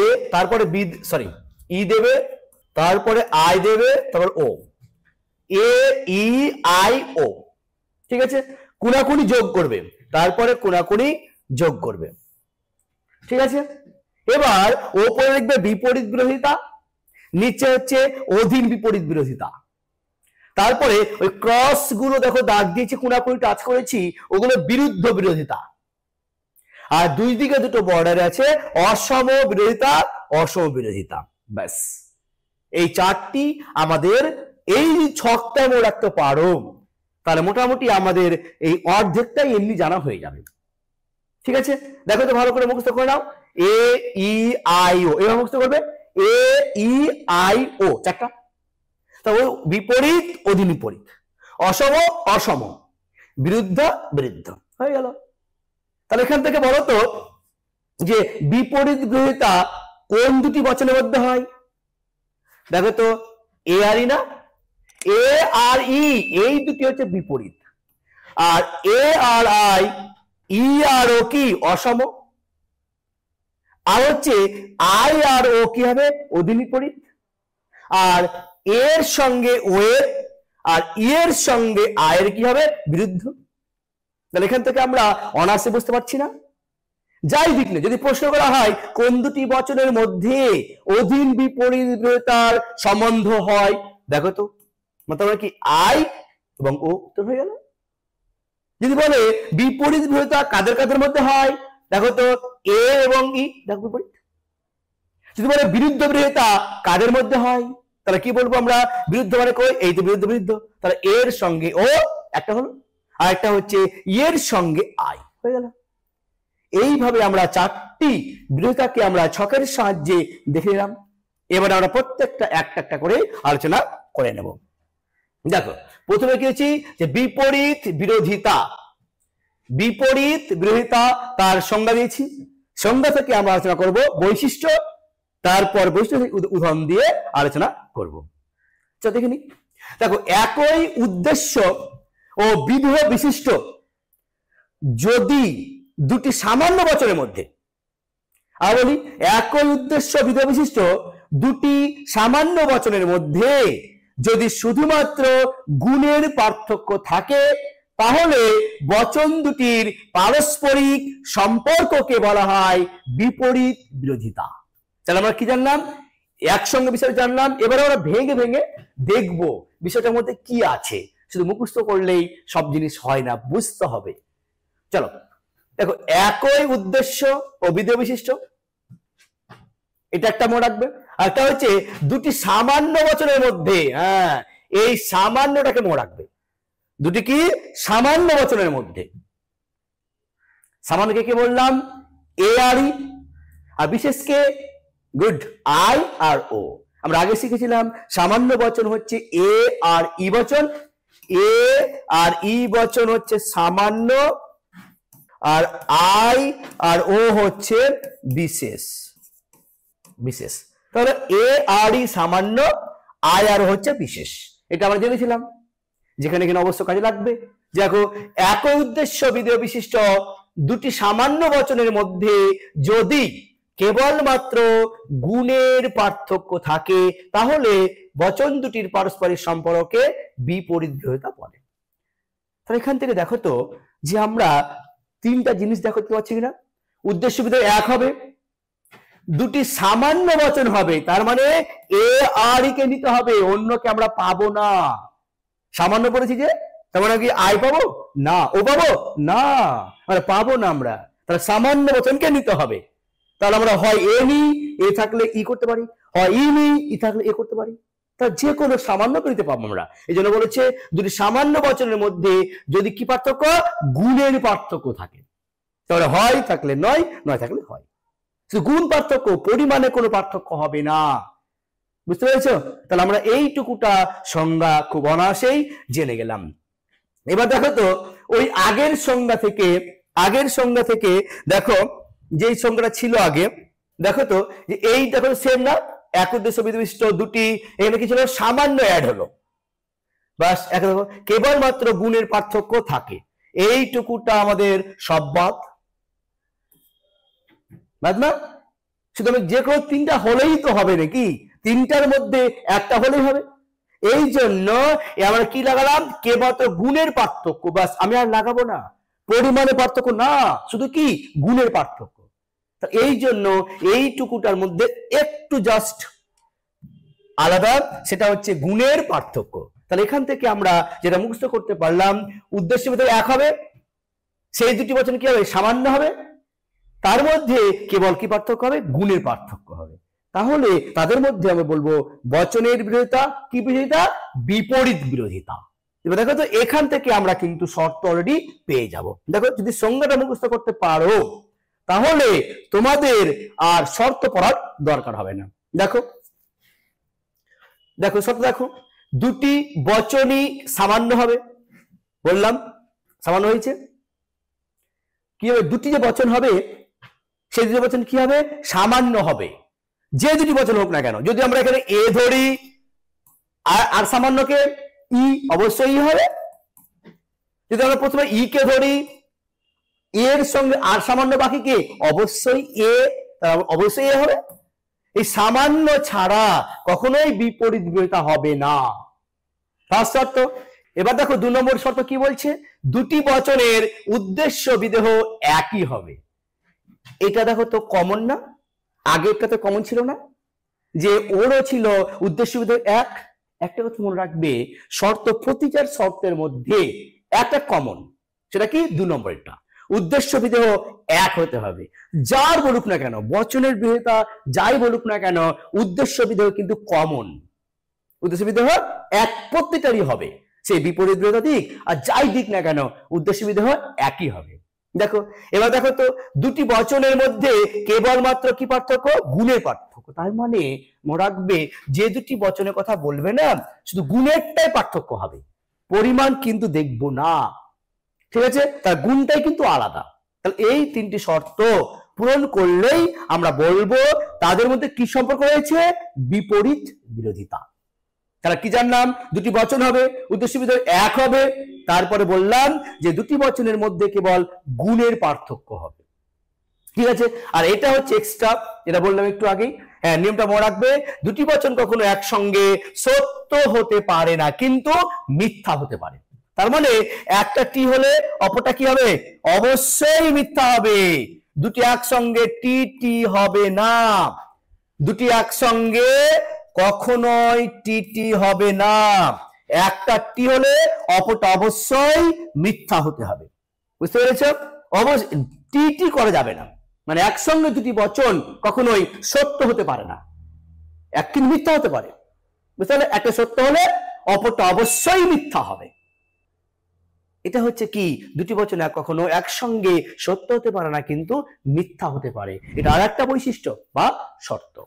এ তারপরে বি সরি ই দেবে, তারপরে আই দেবে, তারপর ও, এ ই আই ও, ঠিক আছে। কোনাকুনি যোগ করবে, তারপরে কোনাকুনি যোগ করবে, ঠিক আছে। এবার ওপরে লিখবে বিপরীত বিরোধিতা, নিচে হচ্ছে অধীন বিপরীত বিরোধিতা। তারপরে ওই ক্রস গুলো দেখো দাগ দিয়েছি, কোনাকুনি টাচ করেছি, ওগুলো বিরুদ্ধ বিরোধিতা। আর দুই দিকে দুটো বর্ডার আছে, অসম বিরোধিতা, অসম বিরোধিতা। ব্যাস এই চারটি আমাদের এই ছকটা মনে রাখতে পারো, তাহলে মোটামুটি আমাদের এই অর্ধেকটাই এমনি জানা হয়ে যাবে, ঠিক আছে। দেখো তো ভালো করে মুখস্থ করে নাও, এ ই আই ও, এভাবে মুখস্থ করবে, এ ই আই ও চারটা। তবে বিপরীত অধীন বিপরীত, অসম অসম, বিরুদ্ধ বিরুদ্ধ, হয়ে গেল। তাহলে এখান থেকে বলো তো যে বিপরীত বিরোধিতা কোন দুটি বচনের মধ্যে হয়? দেখো তো এ আর ই না, এ আর ই এই দুটি হচ্ছে বিপরীত, আর এ আর আই ই আর ও কি অসম, আর হচ্ছে আই আর ও কি হবে অধীন বিপরীত, আর এর সঙ্গে ও এর আর ই এর সঙ্গে আয়ের কি হবে বিরুদ্ধ। তাহলে এখান থেকে আমরা অনার্সে বুঝতে পারছি না। যাই দিক না, যদি প্রশ্ন করা হয় কোন দুটি বচনের মধ্যে অধীন বিপরীত বিরোধিতার সম্বন্ধ হয়, দেখো তো মানে কি আই এবং ও, তো হয়ে গেল। যদি বলে বিপরীত বিরোধিতা কাদের কাদের মধ্যে হয়, দেখো তো এ এবং ই, দেখো বিপরীত। যদি বলে বিরুদ্ধ বিরোধিতা কাদের মধ্যে হয়, তাহলে কি বলবো আমরা, বিরুদ্ধ মানে কই, এই তো বিরুদ্ধ বিরুদ্ধ, তাহলে এর সঙ্গে ও একটা হলো, আর একটা হচ্ছে এর সঙ্গে আই, হয়ে গেল। এইভাবে আমরা চারটি বিরোধিতাকে আমরা ছকের সাহায্যে দেখে নিলাম। এবার আমরা প্রত্যেকটা একটা একটা করে আলোচনা করে নেব। দেখো প্রথমে কি হচ্ছে যে বিপরীত বিরোধিতা। বিপরীত বিরোধিতা তার সংজ্ঞা দিয়েছি, সংজ্ঞা থেকে আমরা আলোচনা করব বৈশিষ্ট্য, তারপর বৈশিষ্ট্য উদাহরণ দিয়ে আলোচনা করব। চলো দেখে নি। দেখো একই উদ্দেশ্য ও বিধেয় বিশিষ্ট যদি দুটি সামান্য বচনের মধ্যে, আর বলি একই উদ্দেশ্য বিধেয় বিশিষ্ট দুটি সামান্য বচনের মধ্যে যদি শুধুমাত্র গুণের পার্থক্য থাকে তাহলে বচন দুটির পারস্পরিক সম্পর্ককে বলা হয় বিপরীত বিরোধিতা। তাহলে আমরা কি জানলাম, একসঙ্গে বিষয় জানলাম। এবারে আমরা ভেঙে ভেঙে দেখব বিষয়টার মধ্যে কি আছে। শুধু মুখস্থ করলেই সব জিনিস হয় না, বুঝতে হবে। চলো দেখো একই উদ্দেশ্য ও বিধেয় বিশিষ্ট, এটা একটা মনে রাখবে। আর একটা হচ্ছে দুটি সামান্য বচনের মধ্যে, হ্যাঁ এই সামান্যটাকে মনে রাখবে। দুটি কি সামান্য বচনের মধ্যে, সামান্যকে কি বললাম এ আর ই, আর বিশেষকে গুড আই আর ও। আমরা আগে শিখেছিলাম সামান্য বচন হচ্ছে এ আর ই বচন, এ আর ই বচন হচ্ছে সামান্য, আর আই আর ও হচ্ছে বিশেষ। বিশেষ। তাহলে এ আর ই সামান্য, আয় আর হচ্ছে বিশেষ, এটা আমরা জেনেছিলাম, যেখানে এখানে অবশ্য কাজে লাগবে। দেখো একই উদ্দেশ্য বিধেয় বিশিষ্ট দুটি সামান্য বচনের মধ্যে যদি কেবলমাত্র গুণের পার্থক্য থাকে তাহলে বচন দুটির পারস্পরিক সম্পর্কে বিপরীত বিরোধিতা বলে। তাহলে এখান থেকে দেখো তো যে আমরা তিনটা জিনিস দেখতে পাচ্ছি কিনা। উদ্দেশ্য বিধেয় এক হবে, দুটি সামান্য বচন হবে, তার মানে এ আর ই কে নিতে হবে, অন্যকে আমরা পাবো না। সামান্য পড়েছি যে, তার মানে কি আয় পাবো না, ও পাবো না, মানে পাবো না আমরা, তাহলে সামান্য বচনকে নিতে হবে। তাহলে আমরা হয় এ নি, এ থাকলে ই করতে পারি, হয় ই নি, ই থাকলে এ করতে পারি, তা যে কোনো সামান্য নিতে পাবো আমরা। এই জন্য বলেছে দুটি সামান্য বচনের মধ্যে যদি কি পার্থক্য, গুণের পার্থক্য থাকে, তাহলে হয় থাকলে নয়, নয় থাকলে হয়। গুণ পার্থক্য, পরিমাণে কোনো পার্থক্য হবে না, বুঝতে পেরেছ? তাহলে আমরা এইটুকুটা সংজ্ঞা খুব অনায়াসেই জেনে গেলাম। এবার দেখো তো ওই আগের সংজ্ঞা থেকে দেখো যে সংজ্ঞাটা ছিল আগে, দেখো তো যে এই দেখো সেম না, এক উদ্দেশ্য বিশিষ্ট দুটি, এখানে কি ছিল, সামান্য অ্যাড হলো, বাস দেখো কেবলমাত্র গুণের পার্থক্য থাকে, এইটুকুটা আমাদের সব বাদ না। সুতরাং যে কোনো তিনটা হলেই তো হবে নাকি, তিনটার মধ্যে একটা হলেই হবে। এই জন্য আমরা কি লাগালাম, কেবলমাত্র গুণের পার্থক্য, বাস, আমি আর লাগাবো না পরিমাণের পার্থক্য না, শুধু কি গুণের পার্থক্য। এই জন্য এইটুকুটার মধ্যে একটু জাস্ট আলাদা, সেটা হচ্ছে গুণের পার্থক্য। তাহলে এখান থেকে আমরা যেটা মুখস্থ করতে পারলাম, উদ্দেশ্য বিধেয় এক হবে, সেই দুটি বচন কি হবে, সামান্য হবে, তার মধ্যে কেবল কি পার্থক্য হবে, গুণের পার্থক্য হবে। তাহলে তাদের মধ্যে আমরা বলবো বচনের বিরোধিতা, কি বিরোধিতা, বিপরীত বিরোধিতা। এবার দেখো তো এখান থেকে আমরা কিন্তু শর্ত অলরেডি পেয়ে যাব। দেখো যদি সংজ্ঞাটা মুখস্থ করতে পারো তাহলে তোমাদের আর শর্ত পড়ার দরকার হবে না। দেখো দেখো শর্ত দেখো, দুটি বচনই সামান্য হবে, বললাম সামান্য হয়েছে, কি হবে, দুটি যে বচন হবে সেই দুটি বচন কি হবে, সামান্য হবে, যে দুটি বচন হোক না কেন। যদি আমরা এখানে এ ধরি আর সামান্যকে ই, অবশ্যই ই হবে। যদি আমরা প্রথমে ই কে ধরি, এর সঙ্গে আর সামান্য বাকি কে, অবশ্যই এ, অবশ্যই এ হবে। এই সামান্য ছাড়া কখনোই বিপরীত বিরোধিতা হবে না, ফার্স্ট শর্ত। এবার দেখো 2 নম্বর শর্ত কি বলছে, দুটি বচনের উদ্দেশ্য বিদেহ একই হবে। এটা দেখো তো কমন না, আগেরটা তো কমন ছিল না, যে ওরও ছিল উদ্দেশ্য বিদেহ এক। একটা কথা মনে রাখবে, শর্ত প্রতিটার শর্তের মধ্যে একটা কমন, সেটা কি 2 নম্বরেরটা, উদ্দেশ্য বিদেহ এক হতে হবে। যার বলুক না কেন, বচনের বিরোধিতা যাই বলুক না কেন, উদ্দেশ্য বিদেহ কিন্তু কমন, উদ্দেশ্য বিদেহ এক প্রত্যেকটারই হবে, সেই বিপরীত বিরোধিতা দিক আর যাই দিক না কেন, উদ্দেশ্য বিদেহ একই হবে। দেখো এবার দেখো তো দুটি বচনের মধ্যে কেবলমাত্র কি পার্থক্য, গুণের পার্থক্য। তার মানে মনে রাখবে যে দুটি বচনের কথা বলবে না, শুধু গুণেরটাই পার্থক্য হবে, পরিমাণ কিন্তু দেখবো না, ঠিক আছে? তার গুণটাই কিন্তু আলাদা। তাহলে এই তিনটি শর্ত পূরণ করলেই আমরা বলবো তাদের মধ্যে কি সম্পর্ক রয়েছে, বিপরীত বিরোধিতা। তাহলে কি জানলাম, দুটি বচন হবে, উদ্দেশ্য বিধেয় এক হবে, তারপরে বললাম যে দুটি বচনের মধ্যে কেবল গুণের পার্থক্য হবে, ঠিক আছে? আর এটা হচ্ছে এক্সট্রা, যেটা বললাম একটু আগেই, হ্যাঁ নিয়মটা মনে রাখবে, দুটি বচন কখনো একসঙ্গে সত্য হতে পারে না, কিন্তু মিথ্যা হতে পারে। তার মানে একটা টি হলে অপরটা কি হবে, অবশ্যই মিথ্যা হবে। দুটি একসঙ্গে টি টি হবে না, দুটি একসঙ্গে কখনোই টি টি হবে না। একটা টি হলে অপরটা অবশ্যই মিথ্যা হতে হবে, বুঝতে পেরেছো? অবশ্যই টি টি করা যাবে না, মানে একসঙ্গে দুটি বচন কখনোই সত্য হতে পারে না, এক কিন্তু মিথ্যা হতে পারে, বুঝতে পারলে? একটা সত্য হলে অপরটা অবশ্যই মিথ্যা হবে। এটা হচ্ছে কি, দুটি বচন কখনো একসঙ্গে সত্য হতে পারে না, কিন্তু মিথ্যা হতে পারে, এটা আর একটা বৈশিষ্ট্য বা শর্ত।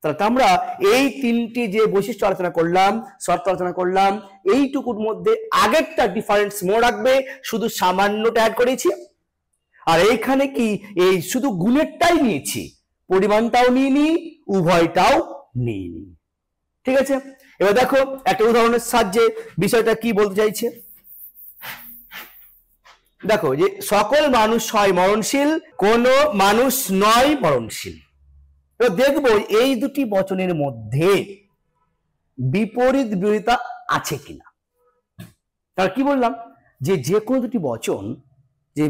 তাহলে আমরা এই তিনটি যে বৈশিষ্ট্য আলোচনা করলাম, শর্ত আলোচনা করলাম, এইটুকুর মধ্যে আগেরটা ডিফারেন্স মনে রাখবে, শুধু সামান্যটা অ্যাড করেছি, আর এইখানে কি এই শুধু গুণেরটাই নিয়েছি, পরিমাণটাও নিইনি, উভয়টাও নিইনি। ঠিক আছে, এবার দেখো একটা উদাহরণের সাহায্যে বিষয়টা কি বলতে চাইছে। দেখো যে সকল মানুষ হয় মরণশীল, কোন মানুষ নয় মরণশীল। এবার দেখবো এই দুটি বচনের মধ্যে বিপরীত বিরোধিতা আছে কিনা। তার কি বললাম যে যে কোনো দুটি বচন যে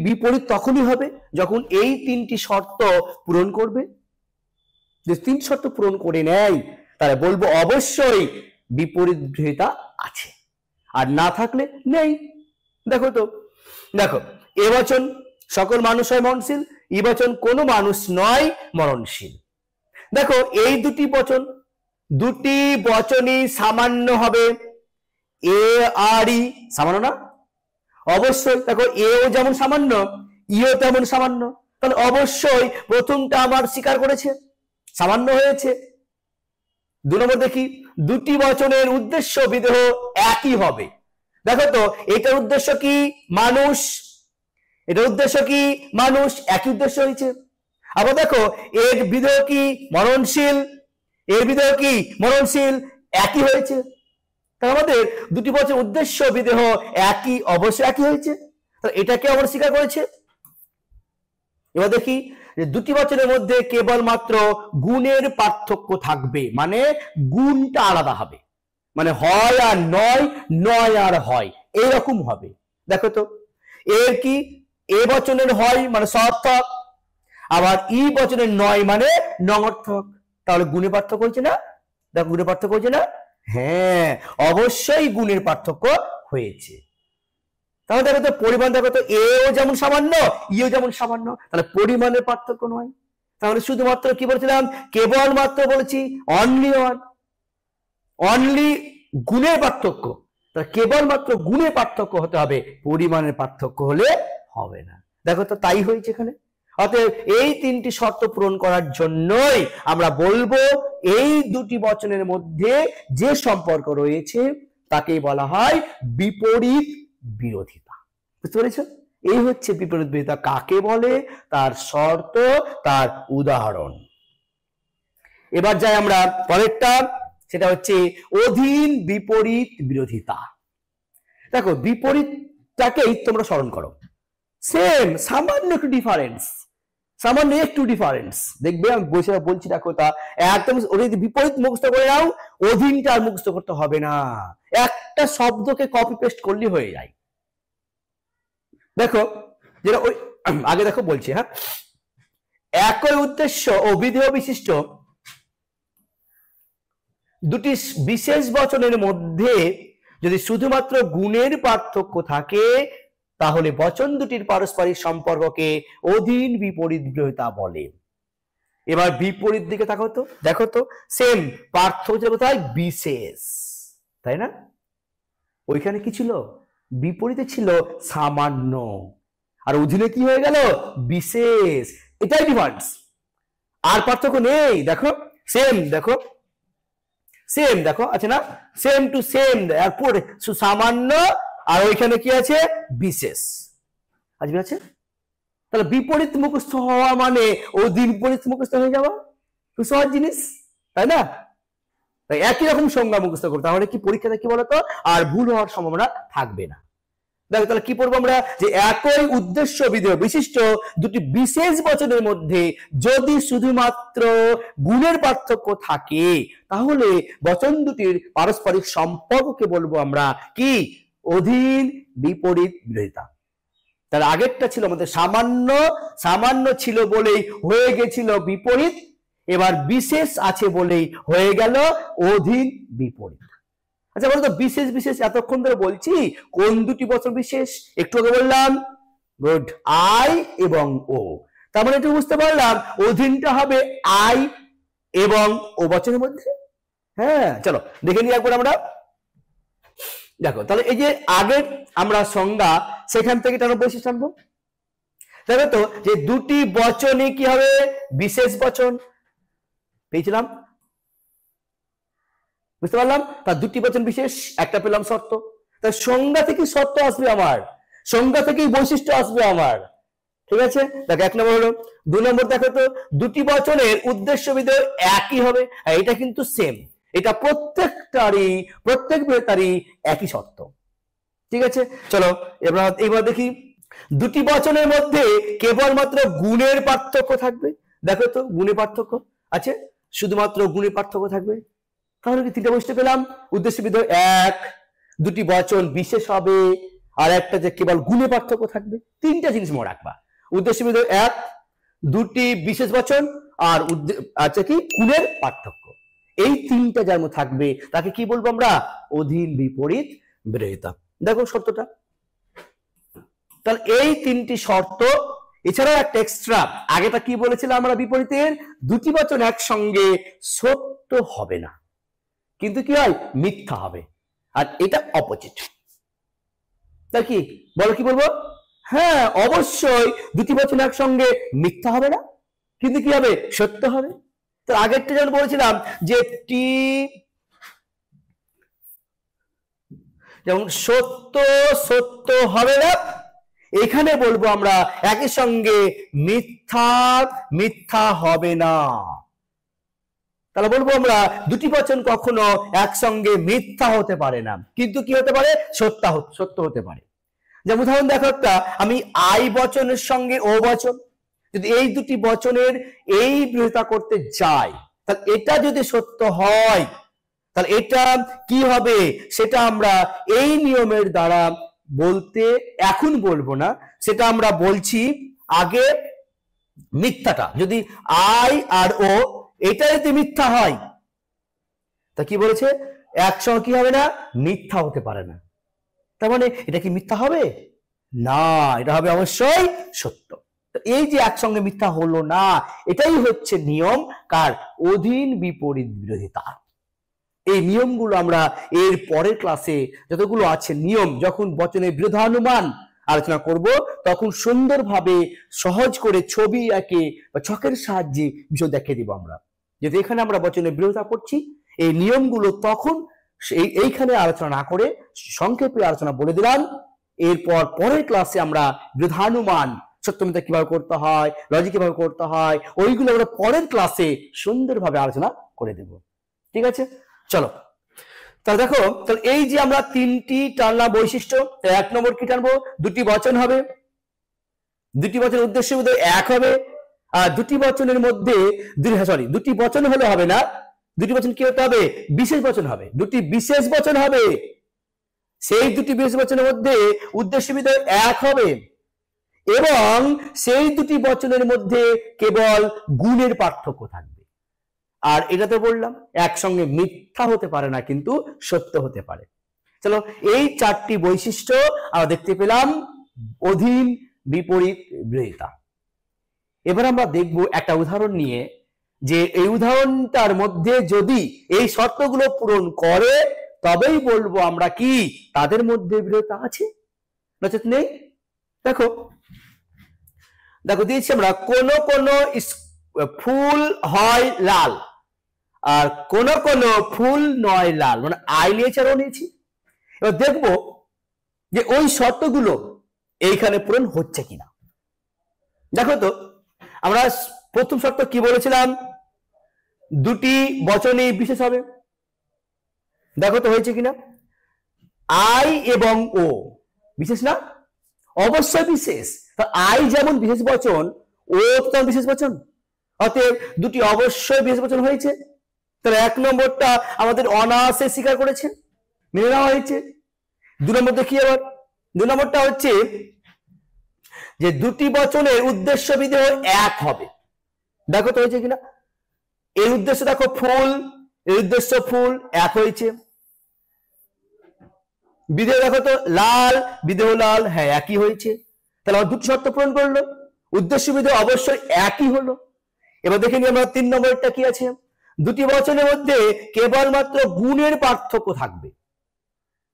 বিপরীত তখনই হবে যখন এই তিনটি শর্ত পূরণ করবে। যে তিন শর্ত পূরণ করে নেয় তাহলে বলবো অবশ্যই বিপরীত বিরোধিতা আছে, আর না থাকলে নেই। দেখো তো, দেখো এ বচন সকল মানুষ হয় মরণশীল, ই বচন কোনো মানুষ নয় মরণশীল। দেখো এই দুটি বচনই সামান্য হবে, এ আর ই সামান্য না? অবশ্যই। দেখো এও যেমন সামান্য, ইও তেমন সামান্য, তাহলে অবশ্যই প্রথমটা আমার স্বীকার করেছে, সামান্য হয়েছে। 2 নম্বর দেখি, দুটি বচনের উদ্দেশ্য বিদেহ একই হবে। দেখো তো এটার উদ্দেশ্য কি? মানুষ। এটার উদ্দেশ্য কি? মানুষ, একই উদ্দেশ্য হয়েছে। আবার দেখো এর বিদেহ কি? মরণশীল। এর বিদেহ কি? মরণশীল, একই হয়েছে। তাহলে আমাদের দুটি বচনের উদ্দেশ্য বিদেহ একই, অবশ্যই একই হয়েছে, তাহলে এটাকে আমরা স্বীকার করেছে। এবার দেখি যে দুটি বচনের মধ্যে কেবলমাত্র গুণের পার্থক্য থাকবে, মানে গুণটা আলাদা হবে, মানে হয় আর নয়, নয় আর হয়, এইরকম হবে। দেখো তো এর কি? এ বচনের হয় মানে সঅর্থক, আবার ই বচনের নয় মানে নঙর্থক। তাহলে গুণের পার্থক্য হয়েছে না? দেখো গুণের পার্থক্য হয়েছে না? হ্যাঁ, অবশ্যই গুণের পার্থক্য হয়েছে। তাহলে দেখো তো পরিমাণ, দেখো তো এও যেমন সামান্য, ইও যেমন সামান্য, তাহলে পরিমাণের পার্থক্য নয়। তাহলে শুধুমাত্র কি বলছিলাম? কেবলমাত্র বলেছি অনলি ওয়ান, অনলি গুণের পার্থক্য। তাহলে কেবলমাত্র গুণের পার্থক্য হতে হবে, পরিমাণের পার্থক্য হলে হবে না। দেখো তো তাই হয়েছে এখানে। অতএব এই তিনটি শর্ত পূরণ করার জন্যই আমরা বলবো এই দুটি বচনের মধ্যে যে সম্পর্ক রয়েছে তাকেই বলা হয় বিপরীত বিরোধিতা। বুঝতে পেরেছ? এই হচ্ছে বিপরীত বিরোধিতা কাকে বলে, তার শর্ত, তার উদাহরণ। এবার যাই আমরা পরেরটা, সেটা হচ্ছে অধীন বিপরীত বিরোধিতা। দেখো বিপরীতটাকেই তোমরা স্মরণ করো, সেম, সামান্য একটু ডিফারেন্স, সামান্য একটু ডিফারেন্স। দেখবে আমি বলছি দেখো, তা একদম বিপরীত মুখস্থ করে নাও, অধীনটা আর মুখস্থ করতে হবে না, একটা শব্দকে কপি পেস্ট করলে হয়ে যায়। দেখো যেটা ওই আগে দেখো বলছি, হ্যাঁ, একই উদ্দেশ্য ও বিধেয় বিশিষ্ট দুটি বিশেষ বচনের মধ্যে যদি শুধুমাত্র গুণের পার্থক্য থাকে তাহলে বচন দুটির পারস্পরিক সম্পর্ককে অধীন বিপরীত বিরোধিতা বলে। এবার বিপরীত দিকে তাকাও তো, দেখো তো সেম, পার্থক্য কোথায়? বিশেষ, তাই না? ওইখানে কি ছিল? বিপরীতে ছিল সামান্য, আর অধীনে কি হয়ে গেল? বিশেষ। এটাই ডিফারেন্স, আর পার্থক্য নেই। দেখো সেম, দেখো সেম, দেখো আছে না? সেম টু সেম, আর পুরো সামান্য, আর ওইখানে কি আছে? বিশেষ আছে। তাহলে বিপরীত মুখস্থ হওয়া মানে অধীন বিপরীত মুখস্থ হয়ে যাওয়া, খুব সহজ জিনিস, তাই না? তাই একই রকম সংজ্ঞা মুখস্থ করবো, তাহলে কি পরীক্ষাতে কি বলতো আর ভুল হওয়ার সম্ভাবনা থাকবে না। দেখো তাহলে কি পড়বো আমরা, যে একই উদ্দেশ্য বিধেয় বিশিষ্ট দুটি বিশেষ বচনের মধ্যে যদি শুধুমাত্র গুণের পার্থক্য থাকে তাহলে বচন দুটির পারস্পরিক সম্পর্ককে বলবো আমরা কি? অধীন বিপরীত বিরোধিতা। তার আগেরটা ছিল আমাদের সামান্য, সামান্য ছিল বলেই হয়ে গেছিল বিপরীত, এবার বিশেষ আছে বলেই হয়ে গেল অধীন বিপরীত। আচ্ছা বলতো বিশেষ বিশেষ এতক্ষণ ধরে বলছি, কোন দুটি বচন বিশেষ? একটু আগে বললাম, গুড, আই এবং ও। তার মানে একটু বুঝতে পারলাম অধীনটা হবে আই এবং ও বচনের মধ্যে। হ্যাঁ চলো দেখে নিই একবার আমরা। দেখো তাহলে এই যে আগের আমরা সংজ্ঞা, সেখান থেকে তার বৈশিষ্ট্য আনবো। দেখো তো যে দুটি বচনে কি হবে? বিশেষ বচন পেয়েছিলাম, বুঝতে পারলাম। তার দুটি বচন বিশেষ, একটা পেলাম শর্ত। তার সংজ্ঞা থেকে শর্ত আসবে আমার, সংজ্ঞা থেকেই বৈশিষ্ট্য আসবে আমার। ঠিক আছে, দেখো 1 নম্বর হলো। 2 নম্বর দেখো তো দুটি বচনের উদ্দেশ্য বিধেয় একই হবে, আর এটা কিন্তু সেম, এটা প্রত্যেক বিধেয়তারই একই শর্ত। ঠিক আছে, চলো এবার দেখি দুটি বচনের মধ্যে কেবলমাত্র গুণের পার্থক্য থাকবে। দেখো তো গুণের পার্থক্য আছে, শুধুমাত্র গুণের পার্থক্য থাকবে। তাহলে কি তিনটা বৈশিষ্ট্য পেলাম, উদ্দেশ্য বিধেয় এক, দুটি বচন বিশেষ হবে, আর একটা যে কেবল গুণে পার্থক্য থাকবে। তিনটা জিনিস মনে রাখবা, উদ্দেশ্য বিধেয় এক, দুটি বিশেষ বচন, আর আচ্ছা কি গুণের পার্থক্য। এই তিনটা যার মধ্যে থাকবে তাকে কি বলবো আমরা, অধীন বিপরীত বিরোধিতা। দেখো শর্তটা, তাহলে এই তিনটি শর্ত, এছাড়াও একটা এক্সট্রা, আগেটা কি বলেছিলাম আমরা, বিপরীতের দুটি বচন একসঙ্গে সত্য হবে না, কিন্তু কি হয়, মিথ্যা হবে, আর এটা অপোজিট। তাই কি বলো, কি বলবো, হ্যাঁ অবশ্যই দুটি বচন একসঙ্গে মিথ্যা হবে না, কিন্তু কি হবে, সত্য হবে। তো আগেরটা যেমন বলেছিলাম যে টি যেমন সত্য সত্য হবে না, এখানে বলবো আমরা একই সঙ্গে মিথ্যা মিথ্যা হবে না। তাহলে বলবো আমরা দুটি বচন কখনো একসঙ্গে মিথ্যা হতে পারে না, কিন্তু কি হতে পারে, সত্য হতে পারে। যেমন উদাহরণ দেখো একটা, আমি আই বচনের সঙ্গে ও বচন, যদি এই দুটি বচনের এই বিরোধিতা করতে যাই, তাহলে এটা যদি সত্য হয়, তাহলে এটা কি হবে, সেটা আমরা এই নিয়মের দ্বারা বলতে এখন বলবো না, সেটা আমরা বলছি আগে। মিথ্যাটা যদি আই আর ও এটা যদি মিথ্যা হয়, তা কি বলেছে, একসঙ্গে কি হবে না, মিথ্যা হতে পারে না। তার মানে এটা কি মিথ্যা হবে না, এটা হবে অবশ্যই সত্য। এই যে একসঙ্গে মিথ্যা হলো না, এটাই হচ্ছে নিয়ম কার, অধীন বিপরীত বিরোধিতা। এই নিয়মগুলো আমরা এর পরের ক্লাসে যতগুলো আছে নিয়ম, যখন বচনের বিরোধানুমান আলোচনা করব, তখন সুন্দরভাবে সহজ করে ছবি এঁকে বা ছকের সাহায্যে বিষয় দেখিয়ে দিব আমরা। যদি এখানে আমরা বচনের বিরোধিতা করছি, এই নিয়মগুলো তখন এইখানে আলোচনা না করে সংক্ষেপে আলোচনা বলে দিলাম। এরপর পরের ক্লাসে আমরা বিরোধানুমান, সত্যমিথ্যা কিভাবে করতে হয়, লজিক কিভাবে করতে হয়, ওইগুলো আমরা পরের ক্লাসে সুন্দরভাবে আলোচনা করে দেব। ঠিক আছে, চলো তাহলে দেখো, তাহলে এই যে আমরা তিনটি টানলাম বৈশিষ্ট্য, 1 নম্বর কি টানবো, দুটি বচন হবে, দুটি বচনের উদ্দেশ্য বিধেয় এক হবে, আর দুটি বচনের মধ্যে দুটি বচন হলে হবে না, দুটি বচন কি হতে হবে, বিশেষ বচন হবে, দুটি বিশেষ বচন হবে, সেই দুটি বিশেষ বচনের মধ্যে উদ্দেশ্য বিধেয় এক হবে, এবং সেই দুটি বচনের মধ্যে কেবল গুণের পার্থক্য থাকবে। আর এটা তো বললাম একসঙ্গে মিথ্যা হতে পারে না, কিন্তু সত্য হতে পারে। চলো এই চারটি বৈশিষ্ট্য আমরা দেখতে পেলাম অধীন বিপরীত বিরোধিতা। এবার আমরা দেখব একটা উদাহরণ নিয়ে, যে এই উদাহরণটার মধ্যে যদি এই শর্তগুলো পূরণ করে, তবেই বলবো আমরা কি তাদের মধ্যে বিরোধিতা আছে, নচেত নেই। দেখো দিয়েছি আমরা, কোন কোন ফুল হয় লাল, আর কোন কোন ফুল নয় লাল, মানে আই নিয়েছি আর ও নিয়েছি। এবার দেখবো যে ওই শর্তগুলো এইখানে পূরণ হচ্ছে কিনা। দেখো তো, আমরা প্রথম শর্ত কি বলেছিলাম, দুটি বচনেই বিশেষ হবে। দেখো তো হয়েছে কিনা, আই এবং ও বিশেষ না, অবশ্যই বিশেষ। আই যেমন বিশেষ বচন, ও তেমন বিশেষ বচন, অতএব দুটি অবশ্যই বিশেষ বচন হয়েছে। তাহলে 1 নম্বরটা আমাদের অনায়াসে স্বীকার করেছে, মেনে নেওয়া হয়েছে। 2 নম্বর দেখি, আবার 2 নম্বরটা হচ্ছে যে দুটি বচনের উদ্দেশ্য বিধেয় এক হবে। দেখো তো হয়েছে কিনা, এই উদ্দেশ্য দেখো ফুল, এই উদ্দেশ্য ফুল, এক হয়েছে। বিধেয় দেখো তো লাল, বিধেয় লাল, হ্যাঁ একই হয়েছে। তাহলে আমার দুটি শর্ত পূরণ করলো, উদ্দেশ্য বিধেয় অবশ্যই একই হলো। এবার দেখে নিই আমরা 3 নম্বরটা কি আছে, দুটি বচনের মধ্যে কেবলমাত্র গুণের পার্থক্য থাকবে।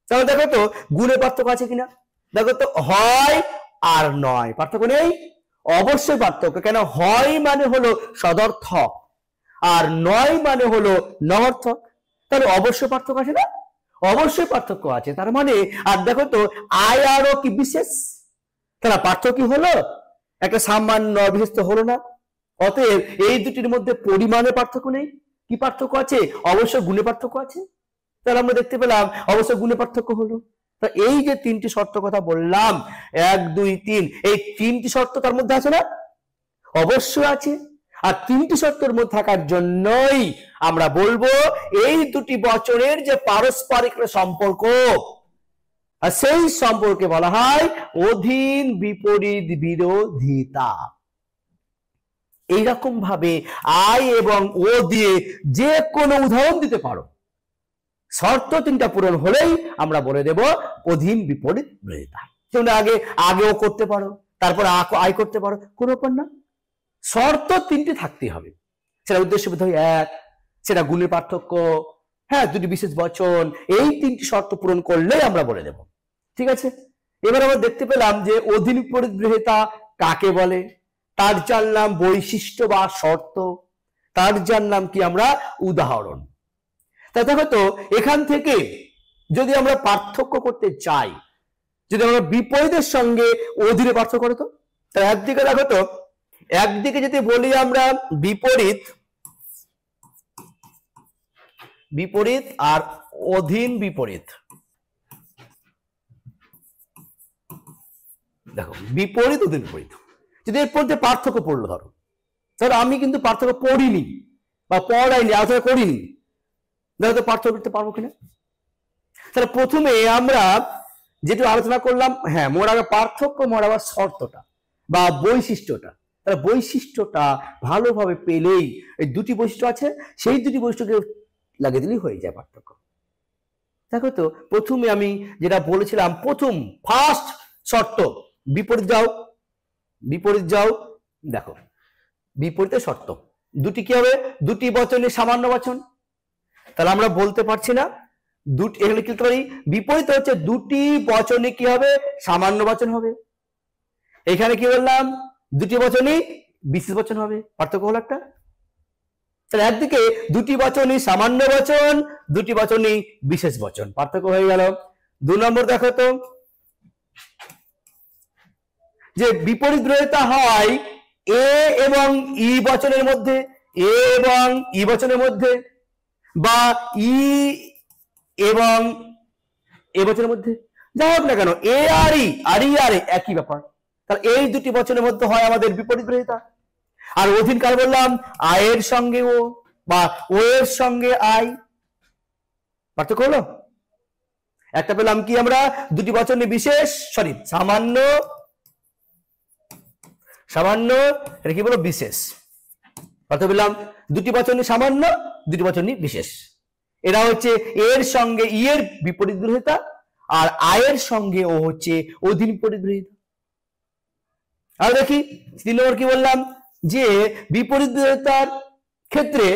তাহলে দেখো তো গুণের পার্থক্য আছে কিনা, দেখো তো হয় আর নয়, পার্থক্য নেই, অবশ্যই পার্থক্য। কেন, হয় মানে হলো সদর্থক, আর নয় মানে হলো নঅর্থক। তাহলে অবশ্যই পার্থক্য আছে না, অবশ্যই পার্থক্য আছে। তার মানে আর দেখো তো আই আর ও কি বিশেষ, তাহলে পার্থক্য কি হলো, একটা সামান্য বিশেষ তো হলো না। অতএব এই দুটির মধ্যে পরিমাণে পার্থক্য নেই। কি পার্থক্য আছে? অবশ্য গুণে পার্থক্য আছে। তাহলে আমরা দেখতে পেলাম অবশ্য গুণে পার্থক্য হলো। তা এই যে তিনটি শর্ত কথা বললাম, 1 2 3, এই তিনটি শর্ত তার মধ্যে আছে না? অবশ্যই আছে। আর তিনটি শর্তের মধ্যে থাকার জন্যই আমরা বলবো এই দুটি বচনের যে পারস্পরিক সম্পর্ক, আর সেই সম্পর্কে বলা হয় অধীন বিপরীত বিরোধিতা। এইরকম ভাবে আই এবং ও দিয়ে যে কোনো উদাহরণ দিতে পারো, শর্ত তিনটা পূরণ হলেই আমরা বলে দেব অধীন বিপরীত বিরোধিতা। তোমরা আগেও করতে পারো, তারপর আই করতে পারো, কোনো ব্যাপার না। শর্ত তিনটি থাকতে হবে। সেটা উদ্দেশ্য বোধহয় এক, সেটা গুণের পার্থক্য, হ্যাঁ দুটি বিশেষ বচন, এই তিনটি শর্ত পূরণ করলেই আমরা বলে দেব। ঠিক আছে, এবার আমরা দেখতে পেলাম যে অধীন বিপরীত বিরোধিতা কাকে বলে, তার জানলাম বৈশিষ্ট্য বা শর্ত, তার জানলাম কি আমরা উদাহরণ। তাই দেখো তো এখান থেকে যদি আমরা পার্থক্য করতে চাই, যদি আমরা বিপরীতের সঙ্গে অধীনে পার্থক্য করতো, তাহলে একদিকে দেখো তো, একদিকে যদি বলি আমরা বিপরীত আর অধীন বিপরীত, দেখো বিপরীত অধীন বিপরীত যদি এর মধ্যে পার্থক্য পড়লো, ধরো আমি কিন্তু পার্থক্য পড়িনি বা পড়াইনি, আলোচনা করিনি, দেখো তো পার্থক্য করতে পারবো কিনা। তাহলে প্রথমে আমরা যেটা আলোচনা করলাম, হ্যাঁ মোর আগে পার্থক্য, মোর আবার শর্তটা বা বৈশিষ্ট্যটা। তাহলে বৈশিষ্ট্যটা ভালোভাবে পেলেই, এই দুটি বৈশিষ্ট্য আছে, সেই দুটি বৈশিষ্ট্যকে লাগিয়ে দিলেই হয়ে যায় পার্থক্য। দেখো তো প্রথমে আমি যেটা বলেছিলাম, প্রথম ফার্স্ট শর্ত বিপরীত যাও, দেখো বিপরীতের শর্ত দুটি কি হবে? দুটি বচনের সামান্য বচন। তাহলে আমরা বলতে পারছি না দুটি, এখানে কি লিখতে পারি? বিপরীত হচ্ছে দুটি বচনে কি হবে? সামান্য বচন হবে। এখানে কি বললাম? দুটি বচনই বিশেষ বচন হবে। পার্থক্য হলো একটা। তাহলে একদিকে দুটি বচনই সামান্য বচন, দুটি বচনই বিশেষ বচন, পার্থক্য হয়ে গেল। 2 নম্বর দেখো তো, যে বিপরীত বিরোধিতা হয় এ এবং ই বচনের মধ্যে, এ এবং ই বচনের মধ্যে, বা ই এবং এ বচনের মধ্যে, যাই হোক না কেন, এ আর ই আর ই আর একই ব্যাপার। তাহলে এই দুটি বচনের মধ্যে হয় আমাদের বিপরীত বিরোধিতা। আর অধীন কার বললাম? আয়ের সঙ্গে ও বা ও এর সঙ্গে আই, পার্থক্য হলো একটা। পেলাম কি আমরা? দুটি বচনে বিশেষ, সামান্য, এটা কি বলো? বিশেষ। অর্থাৎ পেলাম দুটি বচনে সামান্য, দুটি বচনে বিশেষ। এরা হচ্ছে এর সঙ্গে ই এর বিপরীত বিরোধিতা, আর আয়ের সঙ্গে ও হচ্ছে অধীন বিপরীত বিরোধিতা। আর দেখি 3 নম্বর কি বললাম? যে বিপরীত বিরোধিতার ক্ষেত্রে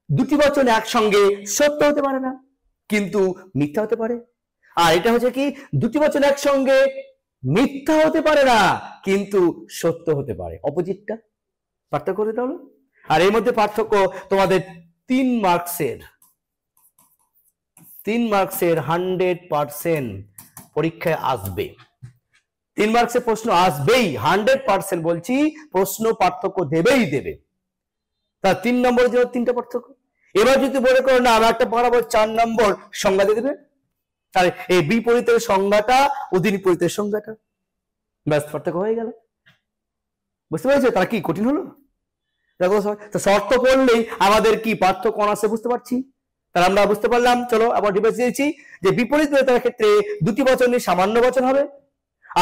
দুটি বচন একসঙ্গে সত্য হতে পারে না, কিন্তু মিথ্যা হতে পারে। আর এটা হচ্ছে কি? দুটি বচন একসঙ্গে মিথ্যা হতে পারে না, কিন্তু সত্য হতে পারে। অপোজিটটা পার্থক্য করতে হলো। আর এর মধ্যে পার্থক্য তোমাদের 3 মার্কসের 100% পরীক্ষায় আসবে। 3 মার্কসের প্রশ্ন আসবেই, 100% বলছি, প্রশ্ন পার্থক্য দেবেই দেবে। তা 3 নম্বরের জন্য 3টা পার্থক্য। এবার যদি মনে করো না, আমি একটা পড়াবো 4 নম্বর সংজ্ঞা দিয়ে দেবে, তাহলে এই বিপরীতের সংজ্ঞাটা, অধীন বিপরীতের সংজ্ঞাটা, ব্যাস পার্থক্য হয়ে গেল। বুঝতে পেরেছো? তারা কি কঠিন হলো? দেখো শর্ত পড়লেই আমাদের কি পার্থক্য আছে বুঝতে পারছি। তাহলে আমরা বুঝতে পারলাম। চলো আবার রিভাইজ দিয়েছি যে বিপরীত বিরোধিতার ক্ষেত্রে দুটি বচনে সামান্য বচন হবে,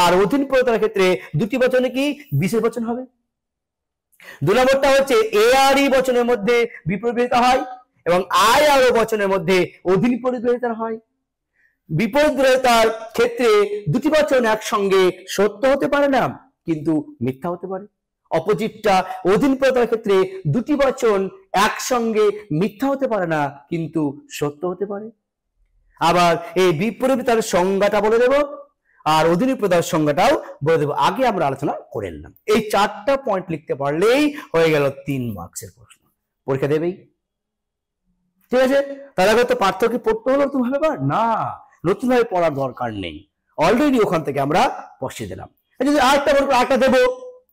আর অধীন বিরোধিতার ক্ষেত্রে দুটি বচনে কি বিশেষ বচন হবে। 2 নম্বরটা হচ্ছে এ আর ই বচনের মধ্যে বিপরীত বিরোধিতা হয়, এবং আই আর ও বচনের মধ্যে অধীন বিপরীত বিরোধিতা হয়। বিপরীত বিরোধিতার ক্ষেত্রে দুটি বচন একসঙ্গে সত্য হতে পারে না, কিন্তু মিথ্যা হতে পারে। অপোজিটটা অধীন বিরোধিতার ক্ষেত্রে দুটি বচন একসঙ্গে মিথ্যা হতে পারে না, কিন্তু সত্য হতে পারে। আবার এই বিপরীত বিরোধিতার সংজ্ঞাটা বলে দেব, আর অধীন বিরোধিতার সংজ্ঞাটাও বলে দেব। আগে আমরা আলোচনা করে নিলাম। এই 4টা পয়েন্ট লিখতে পারলেই হয়ে গেল 3 মার্কসের প্রশ্ন, পরীক্ষা দেবেই। ঠিক আছে? তাহলে তো পার্থক্য পড়তে হলো নতুন ভাবে না, নতুন ভাবে পড়ার দরকার নেই, অলরেডি ওখান থেকে আমরা বসিয়ে দিলাম। যদি আরেকটা দেবো,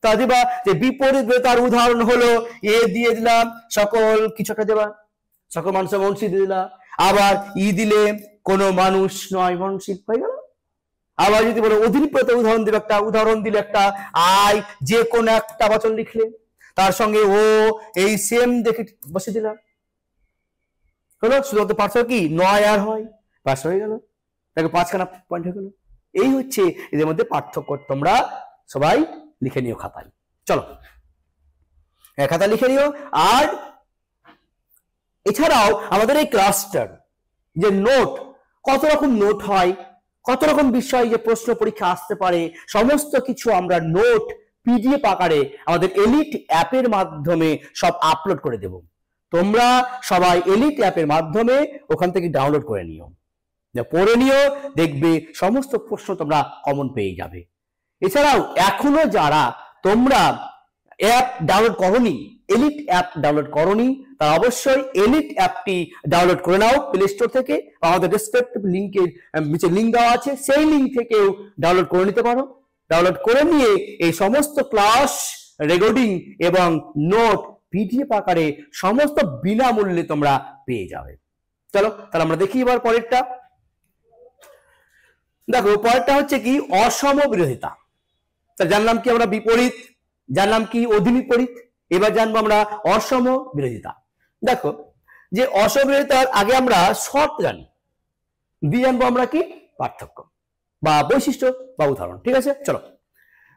তা দিবা যে বিপরীত তার উদাহরণ হলো এ দিয়ে দিলাম সকল কিছু একটা দেবা, সকল মানুষের মনসি দিয়ে দিলাম, আবার ই দিলে কোনো মানুষ নয় মনসি হয়ে গেল। আবার যদি বলো অধিনিপ্রত উদাহরণ দিবে, একটা উদাহরণ দিলে একটা আই যে কোনো একটা বচন লিখলে তার সঙ্গে ও এই সেম দেখে বসে দিলাম, হলো। শুধুমাত্র পার্থক্য কি নয় আর হয়, পাঁচ হয়ে গেল, তাকে পাঁচখানা পয়েন্ট হয়ে গেল। এই হচ্ছে এদের মধ্যে পার্থক্য। তোমরা সবাই লিখে নিও খাতায়। চলো খাতা লিখে নিও। আর এছাড়াও আমাদের এই ক্লাসটার যে নোট, কত রকম নোট হয়, কত রকম বিষয় যে প্রশ্ন পরীক্ষা আসতে পারে, সমস্ত কিছু আমরা নোট পিডিএফ আকারে আমাদের এলিট অ্যাপের মাধ্যমে সব আপলোড করে দেব। তোমরা সবাই এলিট অ্যাপের মাধ্যমে ওখান থেকে ডাউনলোড করে নিও, পড়ে নিও, দেখবে সমস্ত প্রশ্ন তোমরা কমন পেয়ে যাবে। এছাড়াও এখনো যারা তোমরা অ্যাপ ডাউনলোড করোনি, এলিট অ্যাপ ডাউনলোড করোনি, তারা অবশ্যই এলিট অ্যাপটি ডাউনলোড করে নাও প্লে স্টোর থেকে। আমাদের ডেসক্রিপটিভ লিংকের নিচে লিঙ্ক দেওয়া আছে, সেই লিঙ্ক থেকেও ডাউনলোড করে নিতে পারো। ডাউনলোড করে নিয়ে এই সমস্ত ক্লাস রেকর্ডিং এবং নোট পিডিএফ আকারে সমস্ত বিনামূল্যে তোমরা পেয়ে যাবে। চলো তাহলে আমরা দেখি এবার পরেরটা। দেখো পরেরটা হচ্ছে কি অসম বিরোধিতা। জানলাম কি আমরা বিপরীত, জানলাম কি অধিবিপরীত, এবার জানবো আমরা অসম বিরোধিতা। দেখো যে অসম বিরোধিতার আগে আমরা শর্ত জানি, দিয়ে জানবো আমরা কি পার্থক্য বা বৈশিষ্ট্য বা উদাহরণ। ঠিক আছে, চলো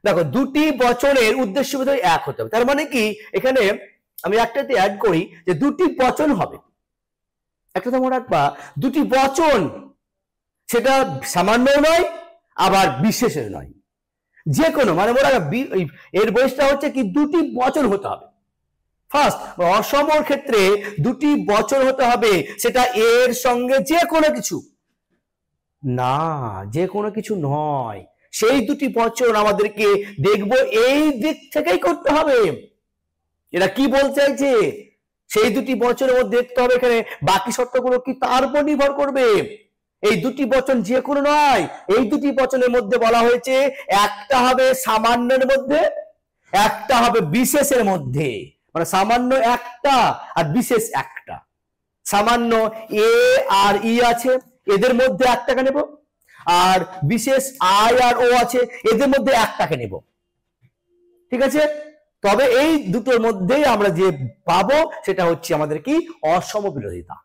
দেখো দুটি বচনের উদ্দেশ্য বোধহয় এক হতে হবে। তার মানে কি এখানে আমি একটাতে অ্যাড করি যে দুটি বচন হবে। একটা তো মনে রাখবা দুটি বচন, সেটা সামান্য নয় আবার বিশেষের নয়, যে কোনো মানে মনে রাখবা এর বয়সটা হচ্ছে কি দুটি বচন হতে হবে। ফার্স্ট অসমর ক্ষেত্রে দুটি বচন হতে হবে, সেটা এর সঙ্গে যে কোনো কিছু না, যে কোনো কিছু নয়, সেই দুটি বচন আমাদেরকে দেখবো এই দিক থেকেই করতে হবে। এরা কি বলতে চাইছে সেই দুটি বচনের মধ্যে দেখতে হবে এখানে বাকি শর্তগুলো কি তার উপর নির্ভর করবে। এই দুটি বচন যে কোনো নয়, এই দুটি বচনের মধ্যে বলা হয়েছে একটা হবে সামান্যের মধ্যে, একটা হবে বিশেষের মধ্যে, মানে সামান্য একটা আর বিশেষ একটা। সামান্য এ আর ই আছে, এদের মধ্যে একটাকে নেব, আর বিশেষ আই আর ও আছে, এদের মধ্যে একটাকে নেব। ঠিক আছে, তবে এই দুটোর মধ্যেই আমরা যে পাবো সেটা হচ্ছে আমাদের কি অসম বিরোধিতা।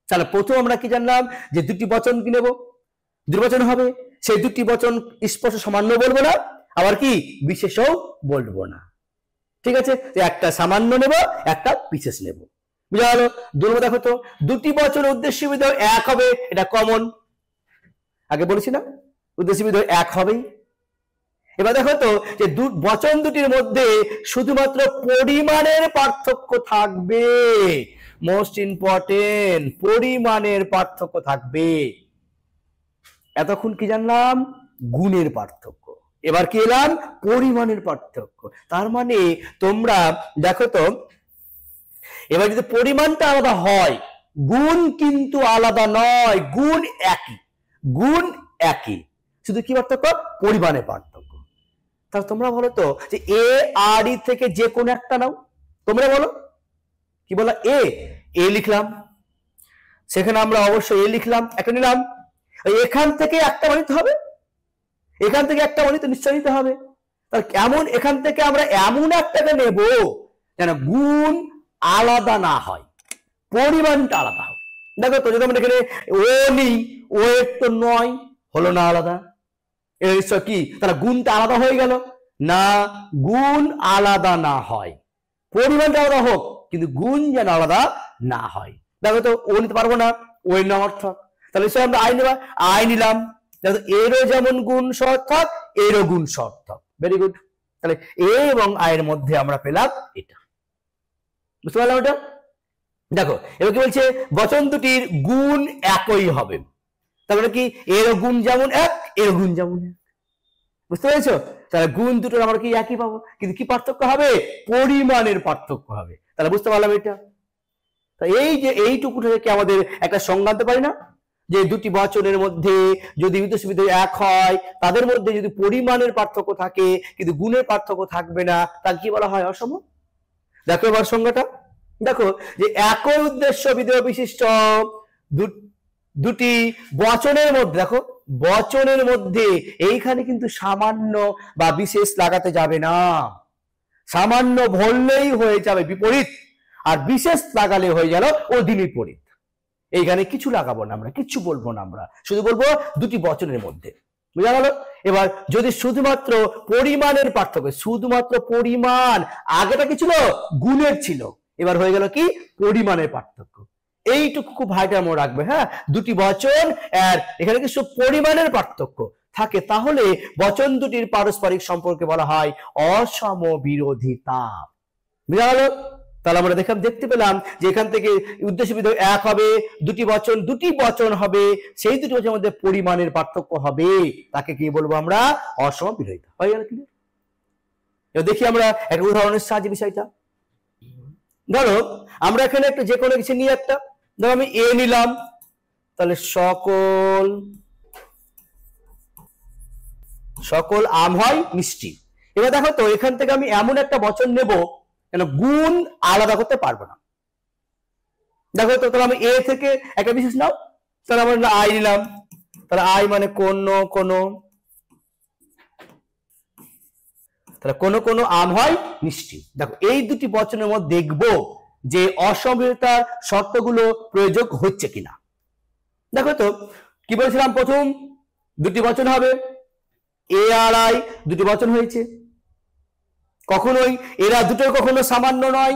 তাহলে প্রথম আমরা কি জানলাম যে দুটি বচন কি নেব, দুটি বচন হবে, সেই দুটি বচন স্পষ্ট সামান্য বলবো না, আবার কি বিশেষও বলবো না। ঠিক আছে, একটা সামান্য নেব, একটা বিশেষ নেব, বুঝা গেল। দুর্বল দেখো তো দুটি বচন উদ্দেশ্য বিধেয় এক হবে, এটা কমন, আগে বলেছি না উদ্দেশ্য বিধেয় এক হবেই। এবার দেখো তো যে বচন দুটির মধ্যে শুধুমাত্র পরিমাণের পার্থক্য থাকবে, মোস্ট ইম্পর্টেন্ট, পরিমাণের পার্থক্য থাকবে। এতক্ষণ কি জানলাম গুণের পার্থক্য, এবার কি এলাম পরিমাণের পার্থক্য। তার মানে তোমরা দেখো তো এবার যদি পরিমাণটা আলাদা হয়, গুণ কিন্তু আলাদা নয়, গুণ একই, গুণ একই, শুধু কি পার্থক্য পরিমাণের পার্থক্য। তাহলে তোমরা বলো তো যে এ আর ই থেকে যে কোনো একটা নাও, তোমরা বলো কি বলো এ লিখলাম, সেখানে আমরা অবশ্যই এ লিখলাম, একটা নিলাম, এখান থেকে একটা বানিতে হবে, এখান থেকে একটা বানিতে নিশ্চয় নিতে হবে। তাহলে কেমন এখান থেকে আমরা এমন একটাকে নেব যেন গুণ আলাদা না হয়, পরিমাণটা আলাদা হবে। দেখো তো যদি আমরা এখানে ও নিই, ও এর তো নয়, হলো না আলাদা, এর কি তাহলে গুণটা আলাদা হয়ে গেল না, গুণ আলাদা না হয়, পরিমাণটা আলাদা হোক কিন্তু গুণ যেন আলাদা না হয়। দেখো তো ও নিতে পারবো না, ও এর নাম অর্থক, তাহলে আমরা আই নেবা, আই নিলাম, দেখো এরও যেমন গুণ সর্থক এরও গুণ সর্থক, ভেরি গুড। তাহলে এ এবং আয়ের মধ্যে আমরা পেলাম এটা, বুঝতে পারলাম এটা। দেখো এবার কি বলছে বচন দুটির গুণ একই হবে, তারপরে কি এরও গুণ যেমন এক এরও গুণ যেমন এক, বুঝতে পেরেছো। তাহলে গুণ দুটোর আমরা কি একই পাবো, কিন্তু কি পার্থক্য হবে পরিমাণের পার্থক্য হবে। তাহলে বুঝতে পারলাম এটা। এই যে এইটুকু থেকে আমাদের একটা সংজ্ঞা আনতে পারি না, যে দুটি বচনের মধ্যে যদি উদ্দেশ্য বিধেয় এক হয়, তাদের মধ্যে যদি পরিমাণের পার্থক্য থাকে কিন্তু গুণের পার্থক্য থাকবে না, তাকে কি বলা হয়? অসম। দেখো এবার সংজ্ঞাটা দেখো, যে একই উদ্দেশ্য বিধেয় বিশিষ্ট দুটি বচনের মধ্যে, দেখো বচনের মধ্যে এইখানে কিন্তু সামান্য বা বিশেষ লাগাতে যাবে না, সামান্য বললেই হয়ে যাবে বিপরীত, আর বিশেষ লাগালে হয়ে গেল অধীন বিপরীত। এইখানে কিছু লাগাবো না আমরা, কিছু বলবো না আমরা, শুধু বলবো দুটি বচনের মধ্যে। বুঝা গেল? এবার যদি শুধুমাত্র পরিমাণের পার্থক্য, শুধুমাত্র পরিমাণ, আগেটা কি ছিল? গুণের ছিল, এবার হয়ে গেল কি? পরিমাণের পার্থক্য। এইটুকু খুব ভাইটা মনে রাখবে। হ্যাঁ, দুটি বচন আর এখানে কিছু পরিমাণের পার্থক্য থাকে, তাহলে বচন দুটির পারস্পরিক সম্পর্কে বলা হয় অসম বিরোধিতা। বুঝা গেল? তাহলে আমরা দেখতে পেলাম যে এখান থেকে উদ্দেশ্য বিধেয় এক হবে, দুটি বচন হবে, সেই দুটি বচনের মধ্যে পরিমাণের পার্থক্য হবে, তাকে কি বলবো আমরা? অসম বিরোধিতা। হয়ে গেল ক্লিয়ার? এবার দেখি আমরা একটা উদাহরণের সাহায্যে বিষয়টা। ধরো আমরা এখানে একটা যে কোনো কিছু নিয়ে একটা, ধরো আমি এ নিলাম, তাহলে সকল আম হয় মিষ্টি। এবার দেখো তো এখান থেকে আমি এমন একটা বচন নেব কেন গুণ আলাদা করতে পারবো না। দেখো তো, তাহলে আমি এ থেকে একটা বিশেষ নাও, তাহলে আমরা আই নিলাম, তাহলে আই মানে কোন আম হয় মিষ্টি। দেখো এই দুটি বচনের মধ্যে দেখবো যে অসমবিরোধিতার শর্তগুলো প্রয়োগ হচ্ছে কিনা। দেখো তো কি বলছিলাম, প্রথম দুটি বচন হবে, এ আর আই দুটি বচন হয়েছে, কখনোই এরা দুটো কখনো সামান্য নয়,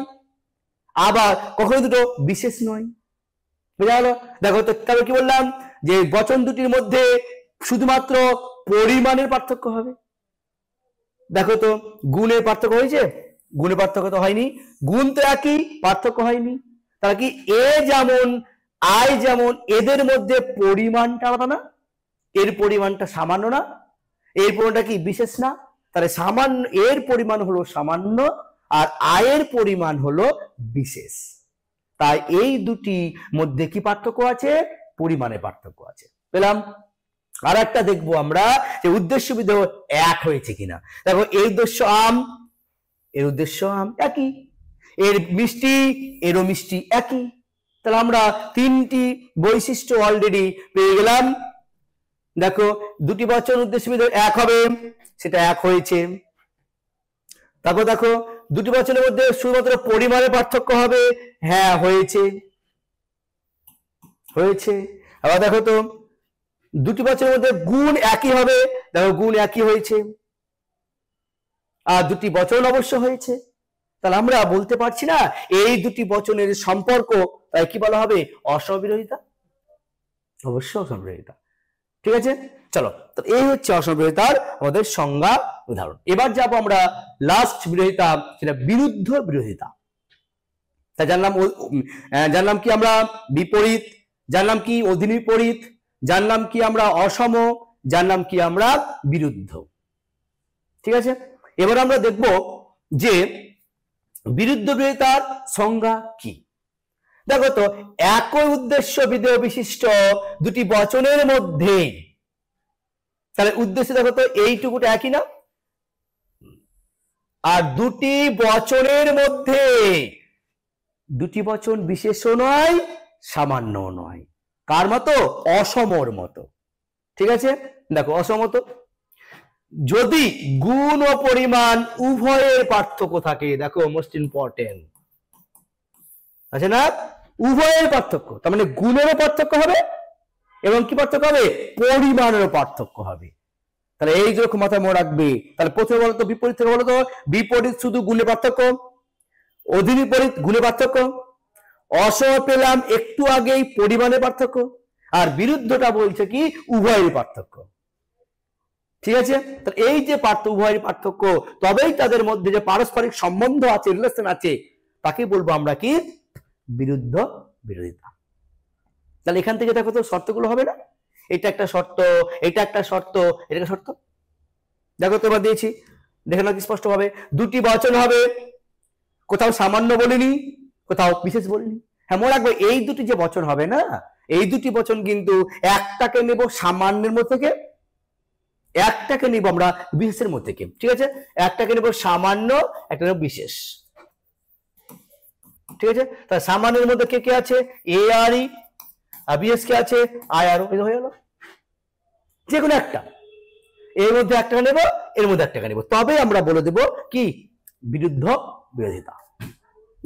আবার কখনো দুটো বিশেষ নয়। বুঝা গেল? দেখো তো তবে কি বললাম, যে বচন দুটির মধ্যে শুধুমাত্র পরিমাণের পার্থক্য হবে। দেখো তো গুণের পার্থক্য হয়েছে? গুণের পার্থক্য তো হয়নি, গুণ তো একই, পার্থক্য হয়নি। তাহলে কি এ যেমন আই যেমন, এদের মধ্যে পরিমাণটা আলাদা না, এর পরিমাণটা সামান্য না, এর পরিমাণটা কি বিশেষ না, তাহলে সামান্য এর পরিমাণ হলো সামান্য আর আয়ের পরিমাণ হলো বিশেষ। তাই এই দুটি মধ্যে কি পার্থক্য আছে? পরিমাণে পার্থক্য আছে। পেলাম? আর একটা দেখবো আমরা যে উদ্দেশ্য বিধেয় এক হয়েছে কিনা। দেখো এর উদ্দেশ্য আম, এর উদ্দেশ্য আম একই, এর মিষ্টি, এরও মিষ্টি একই। তাহলে আমরা তিনটি বৈশিষ্ট্য অলরেডি পেয়ে গেলাম। দেখো দুটি বচন উদ্দেশ্য বিধেয় এক হবে, সেটা এক হয়েছে। তারপর দেখো দুটি বচনের মধ্যে শুধুমাত্র পরিমাণের পার্থক্য হবে, হ্যাঁ হয়েছে। আবার দেখো তো দুটি বচনের মধ্যে গুণ একই হবে, দেখো গুণ একই হয়েছে, আর দুটি বচন অবশ্য হয়েছে। তাহলে আমরা বলতে পারছি না এই দুটি বচনের সম্পর্ক, তাই কি বলা হবে? অসম বিরোধিতা। অবশ্য অসম বিরোধিতা। ঠিক আছে, চলো, তো এই হচ্ছে অসম বিরোধিতার আমাদের সংজ্ঞা উদাহরণ। এবার যাবো আমরা লাস্ট বিরোধিতা, সেটা বিরুদ্ধ বিরোধিতা। তা জানলাম কি আমরা বিপরীত, জানলাম কি অধীন বিপরীত, জানলাম কি আমরা অসম, জানলাম কি আমরা বিরুদ্ধ। ঠিক আছে, এবার আমরা দেখব যে বিরুদ্ধ বিরোধিতার সংজ্ঞা কি। দেখো তো একই উদ্দেশ্য বিধেয় বিশিষ্ট দুটি বচনের মধ্যে, তাহলে উদ্দেশ্য দেখো তো এইটুকুটা একই না, আর দুটি বচনের মধ্যে দুটি বচন বিশেষও নয় সামান্য নয়, কার মতো? অসমর মতো। ঠিক আছে, দেখো অসমত যদি গুণ ও পরিমাণ উভয়ের পার্থক্য থাকে, দেখো মোস্ট ইম্পর্টেন্ট আছে না, উভয়ের পার্থক্য, তার মানে গুণেরও পার্থক্য হবে এবং কি পার্থক্য হবে? পরিমাণেরও পার্থক্য হবে। তাহলে এই যেরকম মাথায় মনে রাখবে। তাহলে প্রথমে বলতো বিপরীত থেকে বলতো, বিপরীত শুধু গুণে পার্থক্য, অধীন বিপরীত গুণে পার্থক্য, অসম পেলাম একটু আগেই পরিমাণে পার্থক্য, আর বিরুদ্ধটা বলছে কি উভয়ের পার্থক্য। ঠিক আছে, তাহলে এই যে উভয়ের পার্থক্য, তবেই তাদের মধ্যে যে পারস্পরিক সম্বন্ধ আছে, রিলেশন আছে, তাকে বলবো আমরা কি বিরুদ্ধ বিরোধিতা। তাহলে এখান থেকে দেখো তো শর্তগুলো হবে না, এটা একটা শর্ত, এটা একটা শর্ত, এটা একটা শর্ত। দেখো তো এবার দিয়েছি, দেখে নাও কি স্পষ্ট ভাবে, দুটি বচন হবে, কোথাও সামান্য বলিনি, কোথাও বিশেষ বলিনি। হ্যাঁ মনে রাখবে এই দুটি যে বচন হবে না, এই দুটি বচন কিন্তু একটাকে নেব সামান্যের মধ্যে থেকে, একটাকে নিব আমরা বিশেষের মধ্যে থেকে, ঠিক আছে? একটাকে নেব সামান্য, একটা নেব বিশেষ, ঠিক আছে? তাহলে সামান্যের মধ্যে কে কে আছে? এ আর ই, আর বিশেষ কে আছে? আই আর ও। এই হয়ে গেল, যে কোনো একটা, এর মধ্যে একটা নেব, এর মধ্যে একটা নেব, তবে আমরা বলে দেব কি বিরুদ্ধ বিরোধিতা।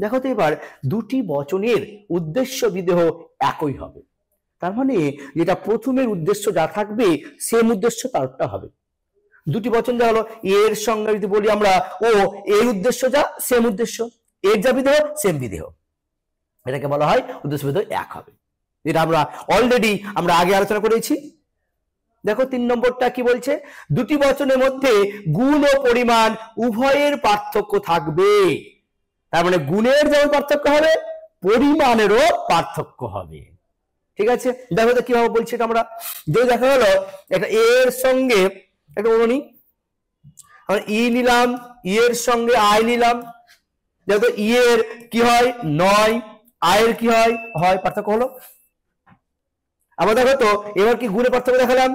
দেখো তো এবার দুটি বচনের উদ্দেশ্য বিদেহ একই হবে, তার মানে যেটা প্রথমের উদ্দেশ্য যা থাকবে সেম উদ্দেশ্য তারটা হবে। দুটি বচন যা হলো, এর সঙ্গে যদি বলি আমরা ও, এর উদ্দেশ্য যা সেম উদ্দেশ্য, এর যা বিদেহ সেম বিদেহ, এটাকে বলা হয় উদ্দেশ্য বিদেহ এক হবে, যেটা আমরা অলরেডি আমরা আগে আলোচনা করেছি। দেখো 3 নম্বরটা কি বলছে? দুটি বচনের মধ্যে গুণ ও পরিমাণ উভয়ের পার্থক্য থাকবে। তার মানে গুণের যেমন পার্থক্য হবে, পরিমাণেরও পার্থক্য হবে, ঠিক আছে? দেখো তো কিভাবে বলছি এটা আমরা। যদি দেখা গেল একটা এর সঙ্গে একটা অনুনি, আমরা ই নিলাম, ই এর সঙ্গে আই নিলাম, দেখো ই এর কি হয় 9, আয়ের কি হয় হয়, পার্থক্য হলো। আবার দেখো তো এবার কি গুণের পার্থক্য দেখালাম,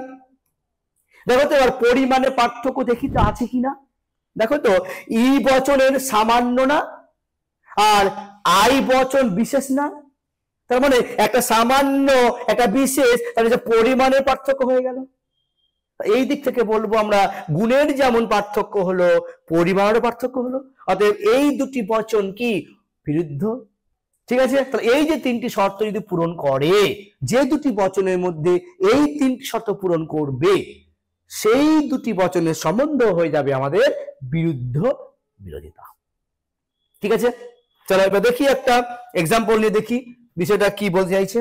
দেখো তো এবার পরিমাণের পার্থক্য দেখি তো আছে কিনা। দেখো তো ই বচনের সামান্য না, আর আই বচন বিশেষ না, তার মানে একটা সামান্য একটা বিশেষ, তার যে পরিমাণের পার্থক্য হয়ে গেল। এই দিক থেকে বলবো আমরা গুণের যেমন পার্থক্য হলো, পরিমাণের পার্থক্য হলো, অতএব এই দুটি বচন কি বিরুদ্ধ, ঠিক আছে? তাহলে এই যে 3টি শর্ত যদি পূরণ করে, যে দুটি বচনের মধ্যে এই 3টি শর্ত পূরণ করবে, সেই দুটি বচনের সম্বন্ধ হয়ে যাবে আমাদের বিরুদ্ধ বিরোধিতা, ঠিক আছে? চলো এবার দেখি একটা এক্সাম্পল নিয়ে দেখি বিষয়টা কি বলতে চাইছে।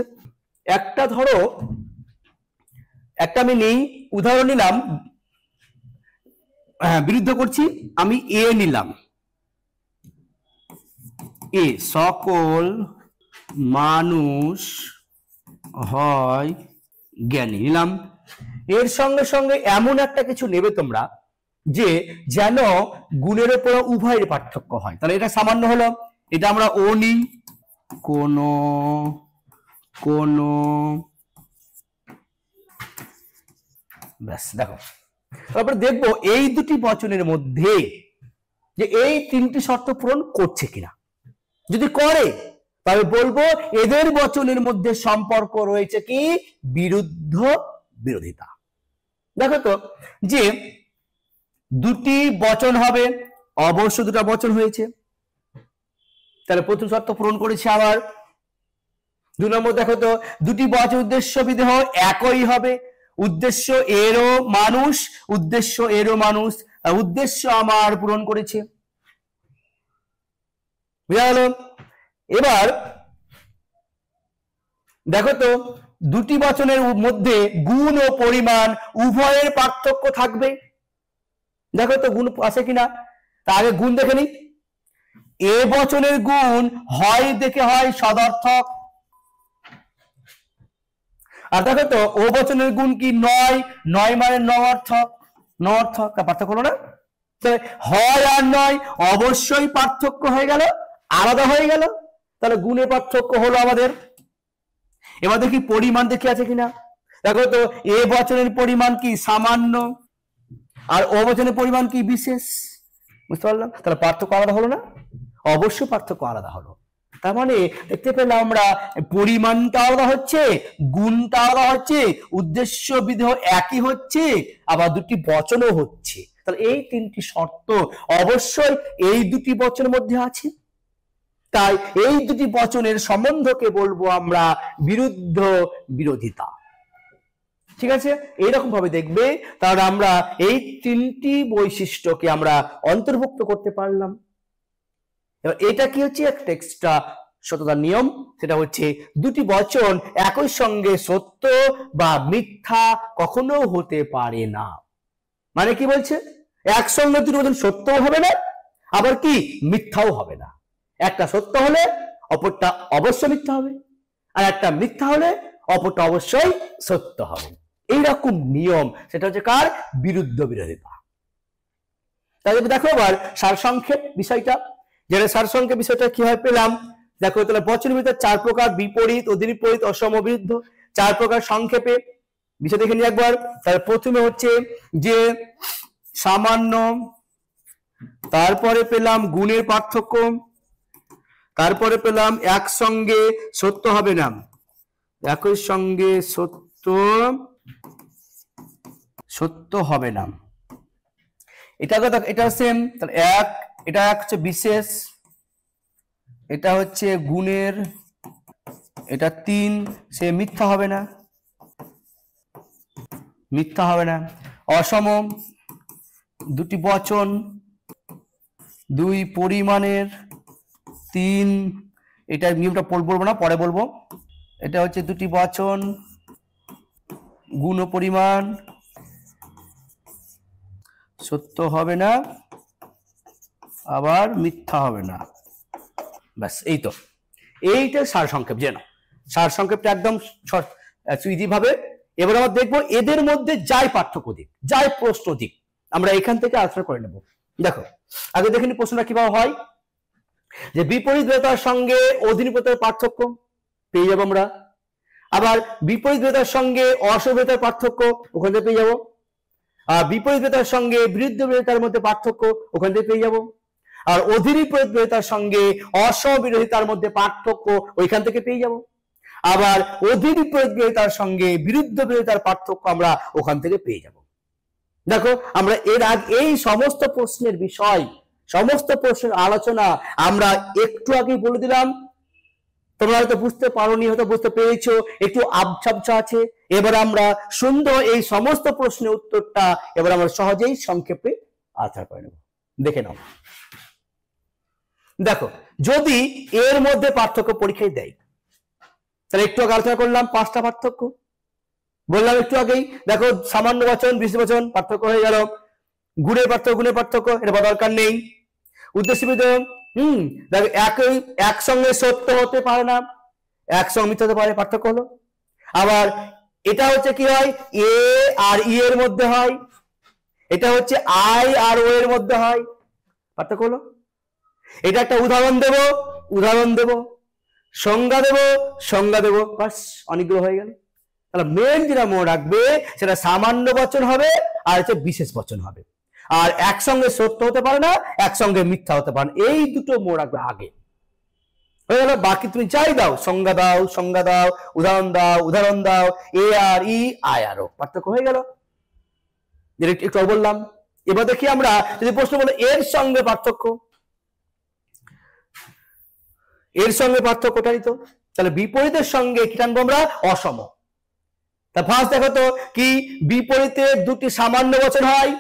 একটা ধরো, একটা আমি নেই উদাহরণ নিলাম, বিরুদ্ধ করছি, আমি এ নিলাম, এ সকল মানুষ হয় জ্ঞানী নিলাম। এর সঙ্গে সঙ্গে এমন একটা কিছু নেবে তোমরা যে যেন গুণের উপর উভয়ের পার্থক্য হয়, তাহলে এটা সামান্য হলো, এটা আমরা ও নিই, কোন কোন ব্যাস। দেখো তারপরে দেখবো এই দুটি বচনের মধ্যে যে এই 3টি শর্ত পূরণ করছে কিনা। যদি করে তাহলে বলবো এদের বচনের মধ্যে সম্পর্ক রয়েছে কি বিরুদ্ধ বিরোধিতা। দেখো তো যে দুটি বচন হবে, অবশ্য দুটো বচন হয়েছে, তাহলে প্রথম শর্ত পূরণ করেছে। আবার 2 নম্বর দেখো তো দুটি বচন উদ্দেশ্য বিদেহ একই হবে, উদ্দেশ্য এরও মানুষ, উদ্দেশ্য এরও মানুষ, উদ্দেশ্য আমার পূরণ করেছে, বুঝা গেল? এবার দেখো তো দুটি বচনের মধ্যে গুণ ও পরিমাণ উভয়ের পার্থক্য থাকবে। দেখো তো গুণ আছে কিনা, তার আগে গুণ দেখে নি। এ বচনের গুণ হয় দেখে হয় সদর্থক, আর দেখো তো ও বচনের গুণ কি 9, 9 মানে নঅর্থক, নঅর্থক, তা পার্থক্য হলো না? হয় আর 9 অবশ্যই পার্থক্য হয়ে গেল, আলাদা হয়ে গেল, তাহলে গুণের পার্থক্য হলো আমাদের। এবার দেখি পরিমাণ দেখে আছে কিনা। দেখো তো এ বচনের পরিমাণ কি সামান্য, আর ও বচনের পরিমাণ কি বিশেষ, বুঝতে পারলাম? তাহলে পার্থক্য আলাদা হলো না? অবশ্যই পার্থক্য আলাদা হলো। তার মানে দেখতে পেলাম আমরা পরিমাণটা আলাদা হচ্ছে, গুণটা আলাদা হচ্ছে, উদ্দেশ্য বিদেহ একই হচ্ছে, আবার দুটি বচনও হচ্ছে। তাহলে এই 3টি শর্ত অবশ্যই এই দুটি বচনের মধ্যে আছে, তাই এই দুটি বচনের সম্বন্ধকে বলবো আমরা বিরুদ্ধ বিরোধিতা, ঠিক আছে? এইরকম ভাবে দেখবে, তাহলে আমরা এই 3টি বৈশিষ্ট্যকে আমরা অন্তর্ভুক্ত করতে পারলাম। এবার এটা কি হচ্ছে একটা এক্সট্রা সততার নিয়ম, সেটা হচ্ছে দুটি বচন একই সঙ্গে সত্য বা মিথ্যা কখনো হতে পারে না। মানে কি বলছে, একসঙ্গে দুটি বচন সত্যও হবে না, আবার কি মিথ্যাও হবে না। একটা সত্য হলে অপরটা অবশ্যই মিথ্যা হবে, আর একটা মিথ্যা হলে অপরটা অবশ্যই সত্য হবে। এইরকম নিয়ম, সেটা হচ্ছে কার বিরুদ্ধ বিরোধিতা। তাহলে দেখো এবার সারসংক্ষেপ বিষয়টা, যেটা সারসংক্ষেপ বিষয়টা কিভাবে পেলাম। দেখো তাহলে বচনের ভিতরে 4 প্রকার, বিপরীত, অধীন বিপরীত, অসম, বিরুদ্ধ, 4 প্রকার সংক্ষেপে বিষয় দেখে নিই একবার। তাহলে প্রথমে হচ্ছে যে সামান্য, তারপরে পেলাম গুণের পার্থক্য, তারপরে পেলাম একসঙ্গে সত্য হবে না, একই সঙ্গে সত্য হবে না, এটা সেম। তাহলে এক, এটা এক হচ্ছে বিশেষ, এটা হচ্ছে গুণের, এটা 3, সে মিথ্যা হবে না, মিথ্যা হবে না। অসম, দুটি বচন, 2 পরিমাণের, 3, এটা নিয়মটা বলবো না, পরে বলবো। এটা হচ্ছে দুটি বচন, গুণ ও পরিমাণ, সত্য হবে না, আবার মিথ্যা হবে না। ব্যাস, এই তো, এইটা সারসংক্ষেপ। যেন সারসংক্ষেপটা একদম ইজি ভাবে। এবার আমরা দেখবো এদের মধ্যে যাই পার্থক্য দিক, যাই প্রশ্ন দিক, আমরা এখান থেকে আলোচনা করে নেব। দেখো আগে দেখে নি প্রশ্নটা কিভাবে হয়। যে বিপরীত দ্বৈতার সঙ্গে অধীন দ্বৈতার পার্থক্য পেয়ে যাবো আমরা, আবার বিপরীত দ্বৈতার সঙ্গে অসম দ্বৈতার পার্থক্য ওখান থেকে পেয়ে যাবো, আর বিপরীত দ্বৈতার সঙ্গে বিরুদ্ধ দ্বৈতার মধ্যে পার্থক্য ওখান থেকে পেয়ে যাবো, আর অধীন বিপরীতার সঙ্গে অসমবিরোধিতার মধ্যে পার্থক্য ওইখান থেকে পেয়ে যাব, আবার অধীন বিপরীতার সঙ্গে বিরুদ্ধ বিরোধিতার পার্থক্য আমরা ওখান থেকে পেয়ে যাব। দেখো আমরা এর আগে এই সমস্ত প্রশ্নের বিষয়, সমস্ত প্রশ্নের আলোচনা আমরা একটু আগেই বলে দিলাম। তোমরা হয়তো বুঝতে পারোনি, হয়তো বুঝতে পেরেছো, একটু আবঝাবঝা আছে। এবার আমরা সুন্দর এই সমস্ত প্রশ্নের উত্তরটা এবার আমরা সহজেই সংক্ষেপে আলোচনা করে নেব। দেখে নাও। দেখো যদি এর মধ্যে পার্থক্য পরীক্ষায় দেয়, তাহলে একটু আগে আলোচনা করলাম 5টা পার্থক্য বললাম একটু আগেই। দেখো সামান্য বচন, বিশেষ বচন পার্থক্য হয়ে গেল, গুণের পার্থক্য, এটা বলার দরকার নেই। উদ্দেশ্য বিধেয়, দেখো একসঙ্গে সত্য হতে পারে না, একসঙ্গে মিথ্যা হতে পারে, পার্থক্য হলো। আবার এটা হচ্ছে কি হয়, এ আর ই এর মধ্যে হয়, এটা হচ্ছে আই আর ও এর মধ্যে হয়, পার্থক্য হলো। এটা একটা উদাহরণ দেব, সংজ্ঞা দেব, বাস অনেকগুলো হয়ে গেল। তাহলে মেন যেটা মনে রাখবে সেটা সামান্য বচন হবে আর হচ্ছে বিশেষ বচন হবে, আর একসঙ্গে সত্য হতে পারে না, একসঙ্গে মিথ্যা হতে পারে না, এই দুটো মনে রাখবে আগে। হয়ে গেল। বাকি তুমি চাই দাও, সংজ্ঞা দাও, উদাহরণ দাও, এ আর ই, আই আর ও, পার্থক্য হয়ে গেল। একটু বললাম। এবার দেখি আমরা যদি প্রশ্ন বলে এর সঙ্গে পার্থক্য, এর সঙ্গে পার্থক্যটাই তো, তাহলে বিপরীতের সঙ্গে কি টানবো আমরা, অসম। তা ফার্স্ট দেখো তো কি, বিপরীতে দুটি সামান্য বচন হয়,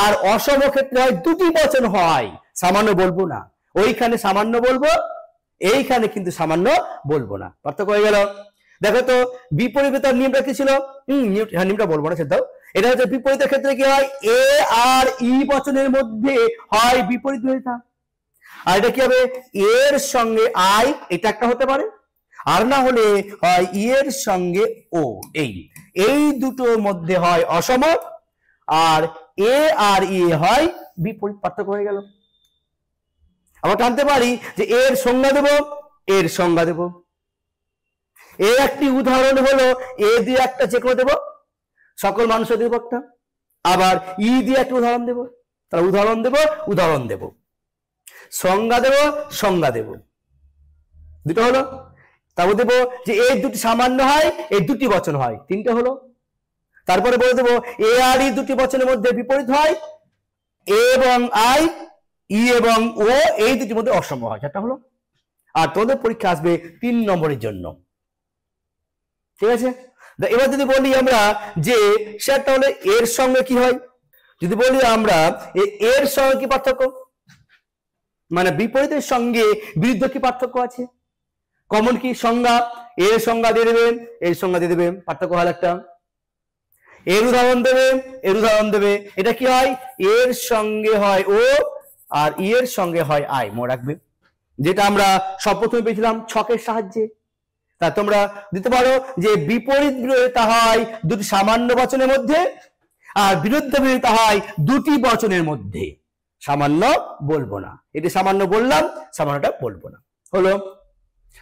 আর অসম ক্ষেত্রে হয় দুটি বচন হয়। সামান্য বলবো না, ওইখানে সামান্য বলবো, এইখানে কিন্তু সামান্য বলবো না, পার্থক্য হয়ে গেল। দেখো তো বিপরীতের নিয়মটা কি ছিল, নিয়মটা বলবো না, সেটাও। এটা হচ্ছে বিপরীতের ক্ষেত্রে কি হয়, এ আর ই বচনের মধ্যে হয় বিপরীত বিরোধিতা, আর এটা কি হবে, এর সঙ্গে আই, এটা একটা হতে পারে, আর না হলে হয় ই এর সঙ্গে ও, এই দুটোর মধ্যে হয় অসম, আর এ আর ই হয় বিপরীত, পার্থক্য হয়ে গেল। আবার টানতে পারি যে এর সংজ্ঞা দেব, এর একটি উদাহরণ হলো এ দিয়ে একটা যে করে দেব, সকল মানুষের দেব একটা, আবার ই দিয়ে একটা উদাহরণ দেব, তাহলে উদাহরণ দেব, সংজ্ঞা দেব, দুটো হলো। তারপর দেবো যে এই দুটি সামান্য হয়, এই দুটি বচন হয়, 3টে হলো। তারপরে বলে দেবো এ আর ই দুটি বচনের মধ্যে বিপরীত হয়, এ এবং আই, ই এবং ও এই দুটির মধ্যে অসম হয়, 4টা হলো। আর তোমাদের পরীক্ষা আসবে 3 নম্বরের জন্য, ঠিক আছে। এবার যদি বলি আমরা যে সেটা হলে এর সঙ্গে কি হয়, যদি বলি আমরা এর সঙ্গে কি পার্থক্য, মানে বিপরীতের সঙ্গে বিরুদ্ধ কি পার্থক্য আছে, কমন কি সংজ্ঞা, এর সংজ্ঞা দিয়ে দেবেন, এর সংজ্ঞা দিয়ে দেবেন, পার্থক্য হল একটা। এর উদাহরণ দেবে, এটা কি হয়, এর সঙ্গে হয় ও আর ই এর সঙ্গে হয় আই, মনে রাখবে, যেটা আমরা সব প্রথমে পেয়েছিলাম ছকের সাহায্যে। তা তোমরা দিতে পারো যে বিপরীত বিরোধিতা হয় দুটি সামান্য বচনের মধ্যে, আর বিরুদ্ধ বিরোধিতা হয় দুটি বচনের মধ্যে। সামান্য বলবো না, এটি সামান্য বললাম, সামান্যটা বলবো না, হলো।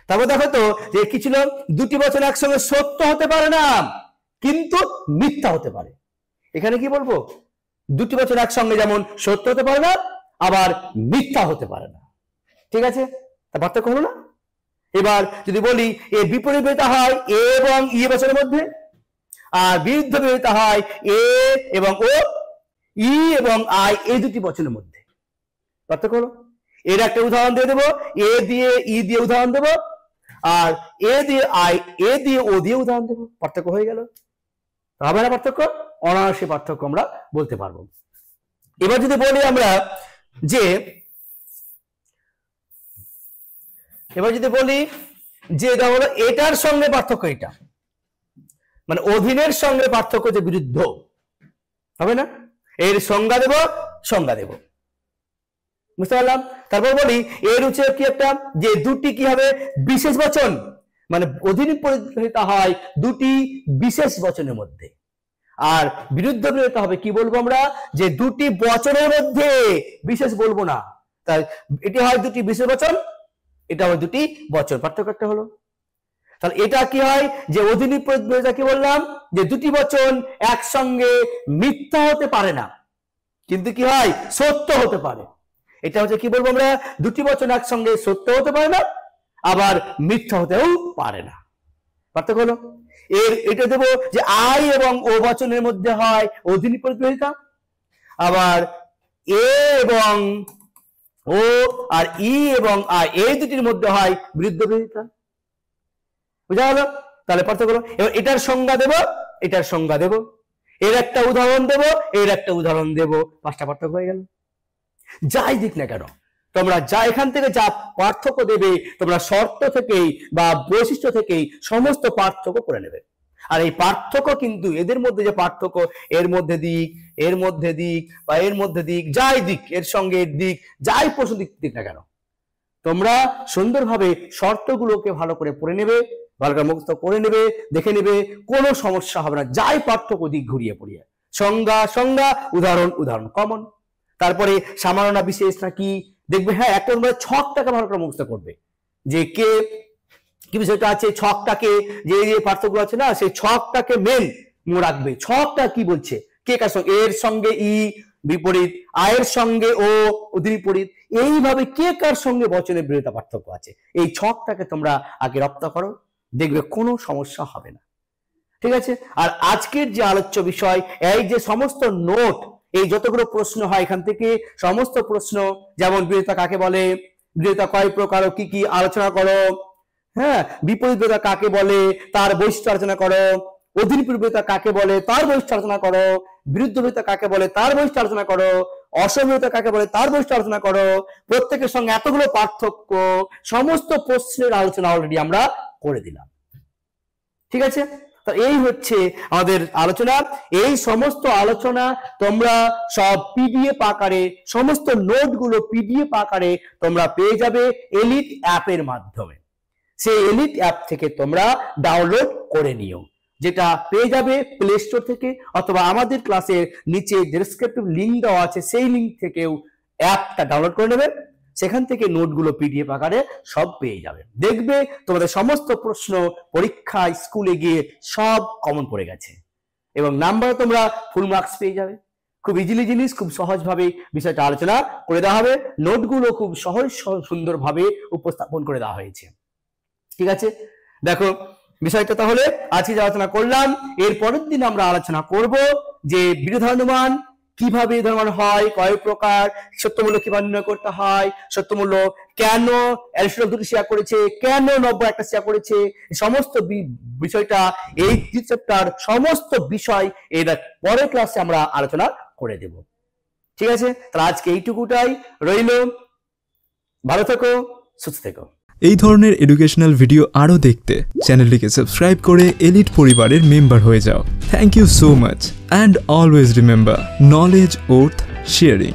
তারপর দেখো তো যে কি ছিল, দুটি বচন একসঙ্গে সত্য হতে পারে না কিন্তু মিথ্যা হতে পারে। এখানে কি বলবো, দুটি বচন একসঙ্গে যেমন সত্য হতে পারে না আবার মিথ্যা হতে পারে না। ঠিক আছে, তা পার্থক্য হলো না। এবার যদি বলি এ বিপরীত বিরোধিতা হয় এ এবং ই বচনের মধ্যে, আর বিরুদ্ধ বিরোধিতা হয় এ এবং ও, ই এবং আই এই দুটি বচনের মধ্যে। পার্থক্য হলো। এর একটা উদাহরণ দিয়ে দেবো, এ দিয়ে ই দিয়ে উদাহরণ দেবো, আর এ দিয়ে আই এ দিয়ে ও দিয়ে উদাহরণ দেবো। পার্থক্য হয়ে গেল। হবে না পার্থক্য? অনায়াসে পার্থক্য আমরা বলতে পারবো। এবার যদি বলি আমরা যে, এবার যদি বলি যে এটা হলো এটার সঙ্গে পার্থক্য, এটা মানে অধীনের সঙ্গে পার্থক্য যে বিরুদ্ধ, হবে না? এর সংজ্ঞা দেব, সংজ্ঞা দেব, বুঝতে পারলাম। তারপর বলি এর হচ্ছে কি একটা, যে দুটি কি হবে বিশেষ বচন, মানে অধীন পরিহিতা হয় দুটি বিশেষ বচনের মধ্যে, আর বিরুদ্ধ বিরোধিতা হবে কি বলবো আমরা, যে দুটি বচনের মধ্যে, বিশেষ বলবো না। তাই এটি হয় দুটি বিশেষ বচন, এটা হয় দুটি বচন, পার্থক্য একটা হলো। তাহলে এটা কি হয়, যে অধীন বিরোধিতা কি বললাম, যে দুটি বচন একসঙ্গে মিথ্যা হতে পারে না কিন্তু কি হয় সত্য হতে পারে। এটা হচ্ছে কি বলবো আমরা, দুটি বচন একসঙ্গে সত্য হতে পারে না আবার মিথ্যা হতেও পারে না। পার্থক্য হলো। এর এটা দেবো যে আই এবং ও বচনের মধ্যে হয় অধীন বিরোধিতা, আবার এ এবং ও আর ই এবং আই এই দুটির মধ্যে হয় বিরুদ্ধ বিরোধিতা। বুঝা গেল? তাহলে পার্থক্য হলো। এবার এটার সংজ্ঞা দেব, এটার সংজ্ঞা দেব, এর একটা উদাহরণ দেব, এর একটা উদাহরণ দেব, পাঁচটা পার্থক্য হয়ে গেল। যাই দিক না কেন তোমরা যা এখান থেকে যা পার্থক্য দেবে তোমরা শর্ত থেকেই বা বৈশিষ্ট্য থেকেই সমস্ত পার্থক্য করে নেবে। আর এই পার্থক্য কিন্তু এদের মধ্যে যে পার্থক্য, এর মধ্যে দিক, এর মধ্যে দিক বা এর মধ্যে দিক, যাই দিক, এর সঙ্গে এর দিক, যাই প্রশ্ন দিক না কেন তোমরা সুন্দরভাবে শর্তগুলোকে ভালো করে পড়ে নেবে, ভালো করে মুখস্থ করে নেবে, দেখে নেবে, কোনো সমস্যা হবে না। যাই পার্থক্য দিক ঘুরিয়ে পড়িয়ে, সংজ্ঞা সংজ্ঞা, উদাহরণ উদাহরণ কমন। তারপরে সামান্য না বিশেষ না কি দেখবে, হ্যাঁ একটা তোমরা ছকটাকে ভালো করে মুখস্থ করবে, যে কে কি বিষয়টা আছে, ছকটাকে যে যে পার্থক্য আছে না সেই ছকটাকে মেন মনে রাখবে। ছকটা কি বলছে, কে কার সঙ্গে, এর সঙ্গে ই বিপরীত, আয়ের সঙ্গে ও অধীন বিপরীত, এইভাবে কে কার সঙ্গে বচনের বিরোধিতা পার্থক্য আছে, এই ছকটাকে তোমরা আগে রপ্ত করো, দেখবে কোনো সমস্যা হবে না। ঠিক আছে। আর আজকের যে আলোচ্য বিষয়, এই যে সমস্ত নোট, এই যতগুলো প্রশ্ন হয় এখান থেকে সমস্ত প্রশ্ন, যেমন বিরোধিতা কাকে বলে, বিরোধিতা কয় প্রকার ও কি কি আলোচনা করো, হ্যাঁ, বিপরীত বিরোধিতা কাকে বলে তার বৈশিষ্ট্য আলোচনা করো, অধীন বিরোধিতা কাকে বলে তার বৈশিষ্ট্য আলোচনা করো, বিরুদ্ধ বিরোধিতা কাকে বলে তার বৈশিষ্ট্য আলোচনা করো, অসমবিরোধিতা কাকে বলে তার বৈশিষ্ট্য আলোচনা করো, প্রত্যেকের সঙ্গে এতগুলো পার্থক্য, সমস্ত প্রশ্নের আলোচনা অলরেডি আমরা করে দিলাম। ঠিক আছে। তো এই হচ্ছে আমাদের আলোচনা। এই সমস্ত আলোচনা তোমরা সব পিডিএফ আকারে, সমস্ত নোটগুলো পিডিএফ আকারে তোমরা পেয়ে যাবে এলিট অ্যাপের মাধ্যমে। সেই এলিট অ্যাপ থেকে তোমরা ডাউনলোড করে নিও, যেটা পেয়ে যাবে প্লে স্টোর থেকে, অথবা আমাদের ক্লাসের নিচে ডেসক্রিপটিভ লিংক দেওয়া আছে সেই লিংক থেকেও অ্যাপটা ডাউনলোড করে নেবে। সেখান থেকে নোটগুলো পিডিএফ আকারে সব পেয়ে যাবে। দেখবে তোমাদের সমস্ত প্রশ্ন পরীক্ষায় স্কুলে গিয়ে সব কমন পড়ে গেছে এবং নাম্বার তোমরা ফুল মার্কস পেয়ে যাবে। খুব ইজিলি জিনিস, খুব সহজভাবে বিষয়টা আলোচনা করে দেওয়া হবে, নোটগুলো খুব সহজ সুন্দরভাবে উপস্থাপন করে দেওয়া হয়েছে। ঠিক আছে, দেখো বিষয়টা তাহলে আজকে যে আলোচনা করলাম, এর পরের দিন আমরা আলোচনা করব যে বিরোধানুমান কিভাবে ধর্মান হয়, কয় প্রকার, সত্যমূল্য কিভাবে নির্ণয় করতে হয়, সত্যমূল্য কেন অ্যারিস্টটল দুটি শেয়ার করেছে, কেন নব্য একটা শেয়ার করেছে, সমস্ত বিষয়টা এই চ্যাপ্টার সমস্ত বিষয় এর পরের ক্লাসে আমরা আলোচনা করে দেব। ঠিক আছে, তাহলে আজকে এইটুকুটাই রইল। ভালো থেকো, সুস্থ থেকো। এই ধরনের এডুকেশনাল ভিডিও আরও দেখতে চ্যানেলটিকে সাবস্ক্রাইব করে এলিট পরিবারের মেম্বার হয়ে যাও। Thank you so much and always remember, knowledge worth sharing.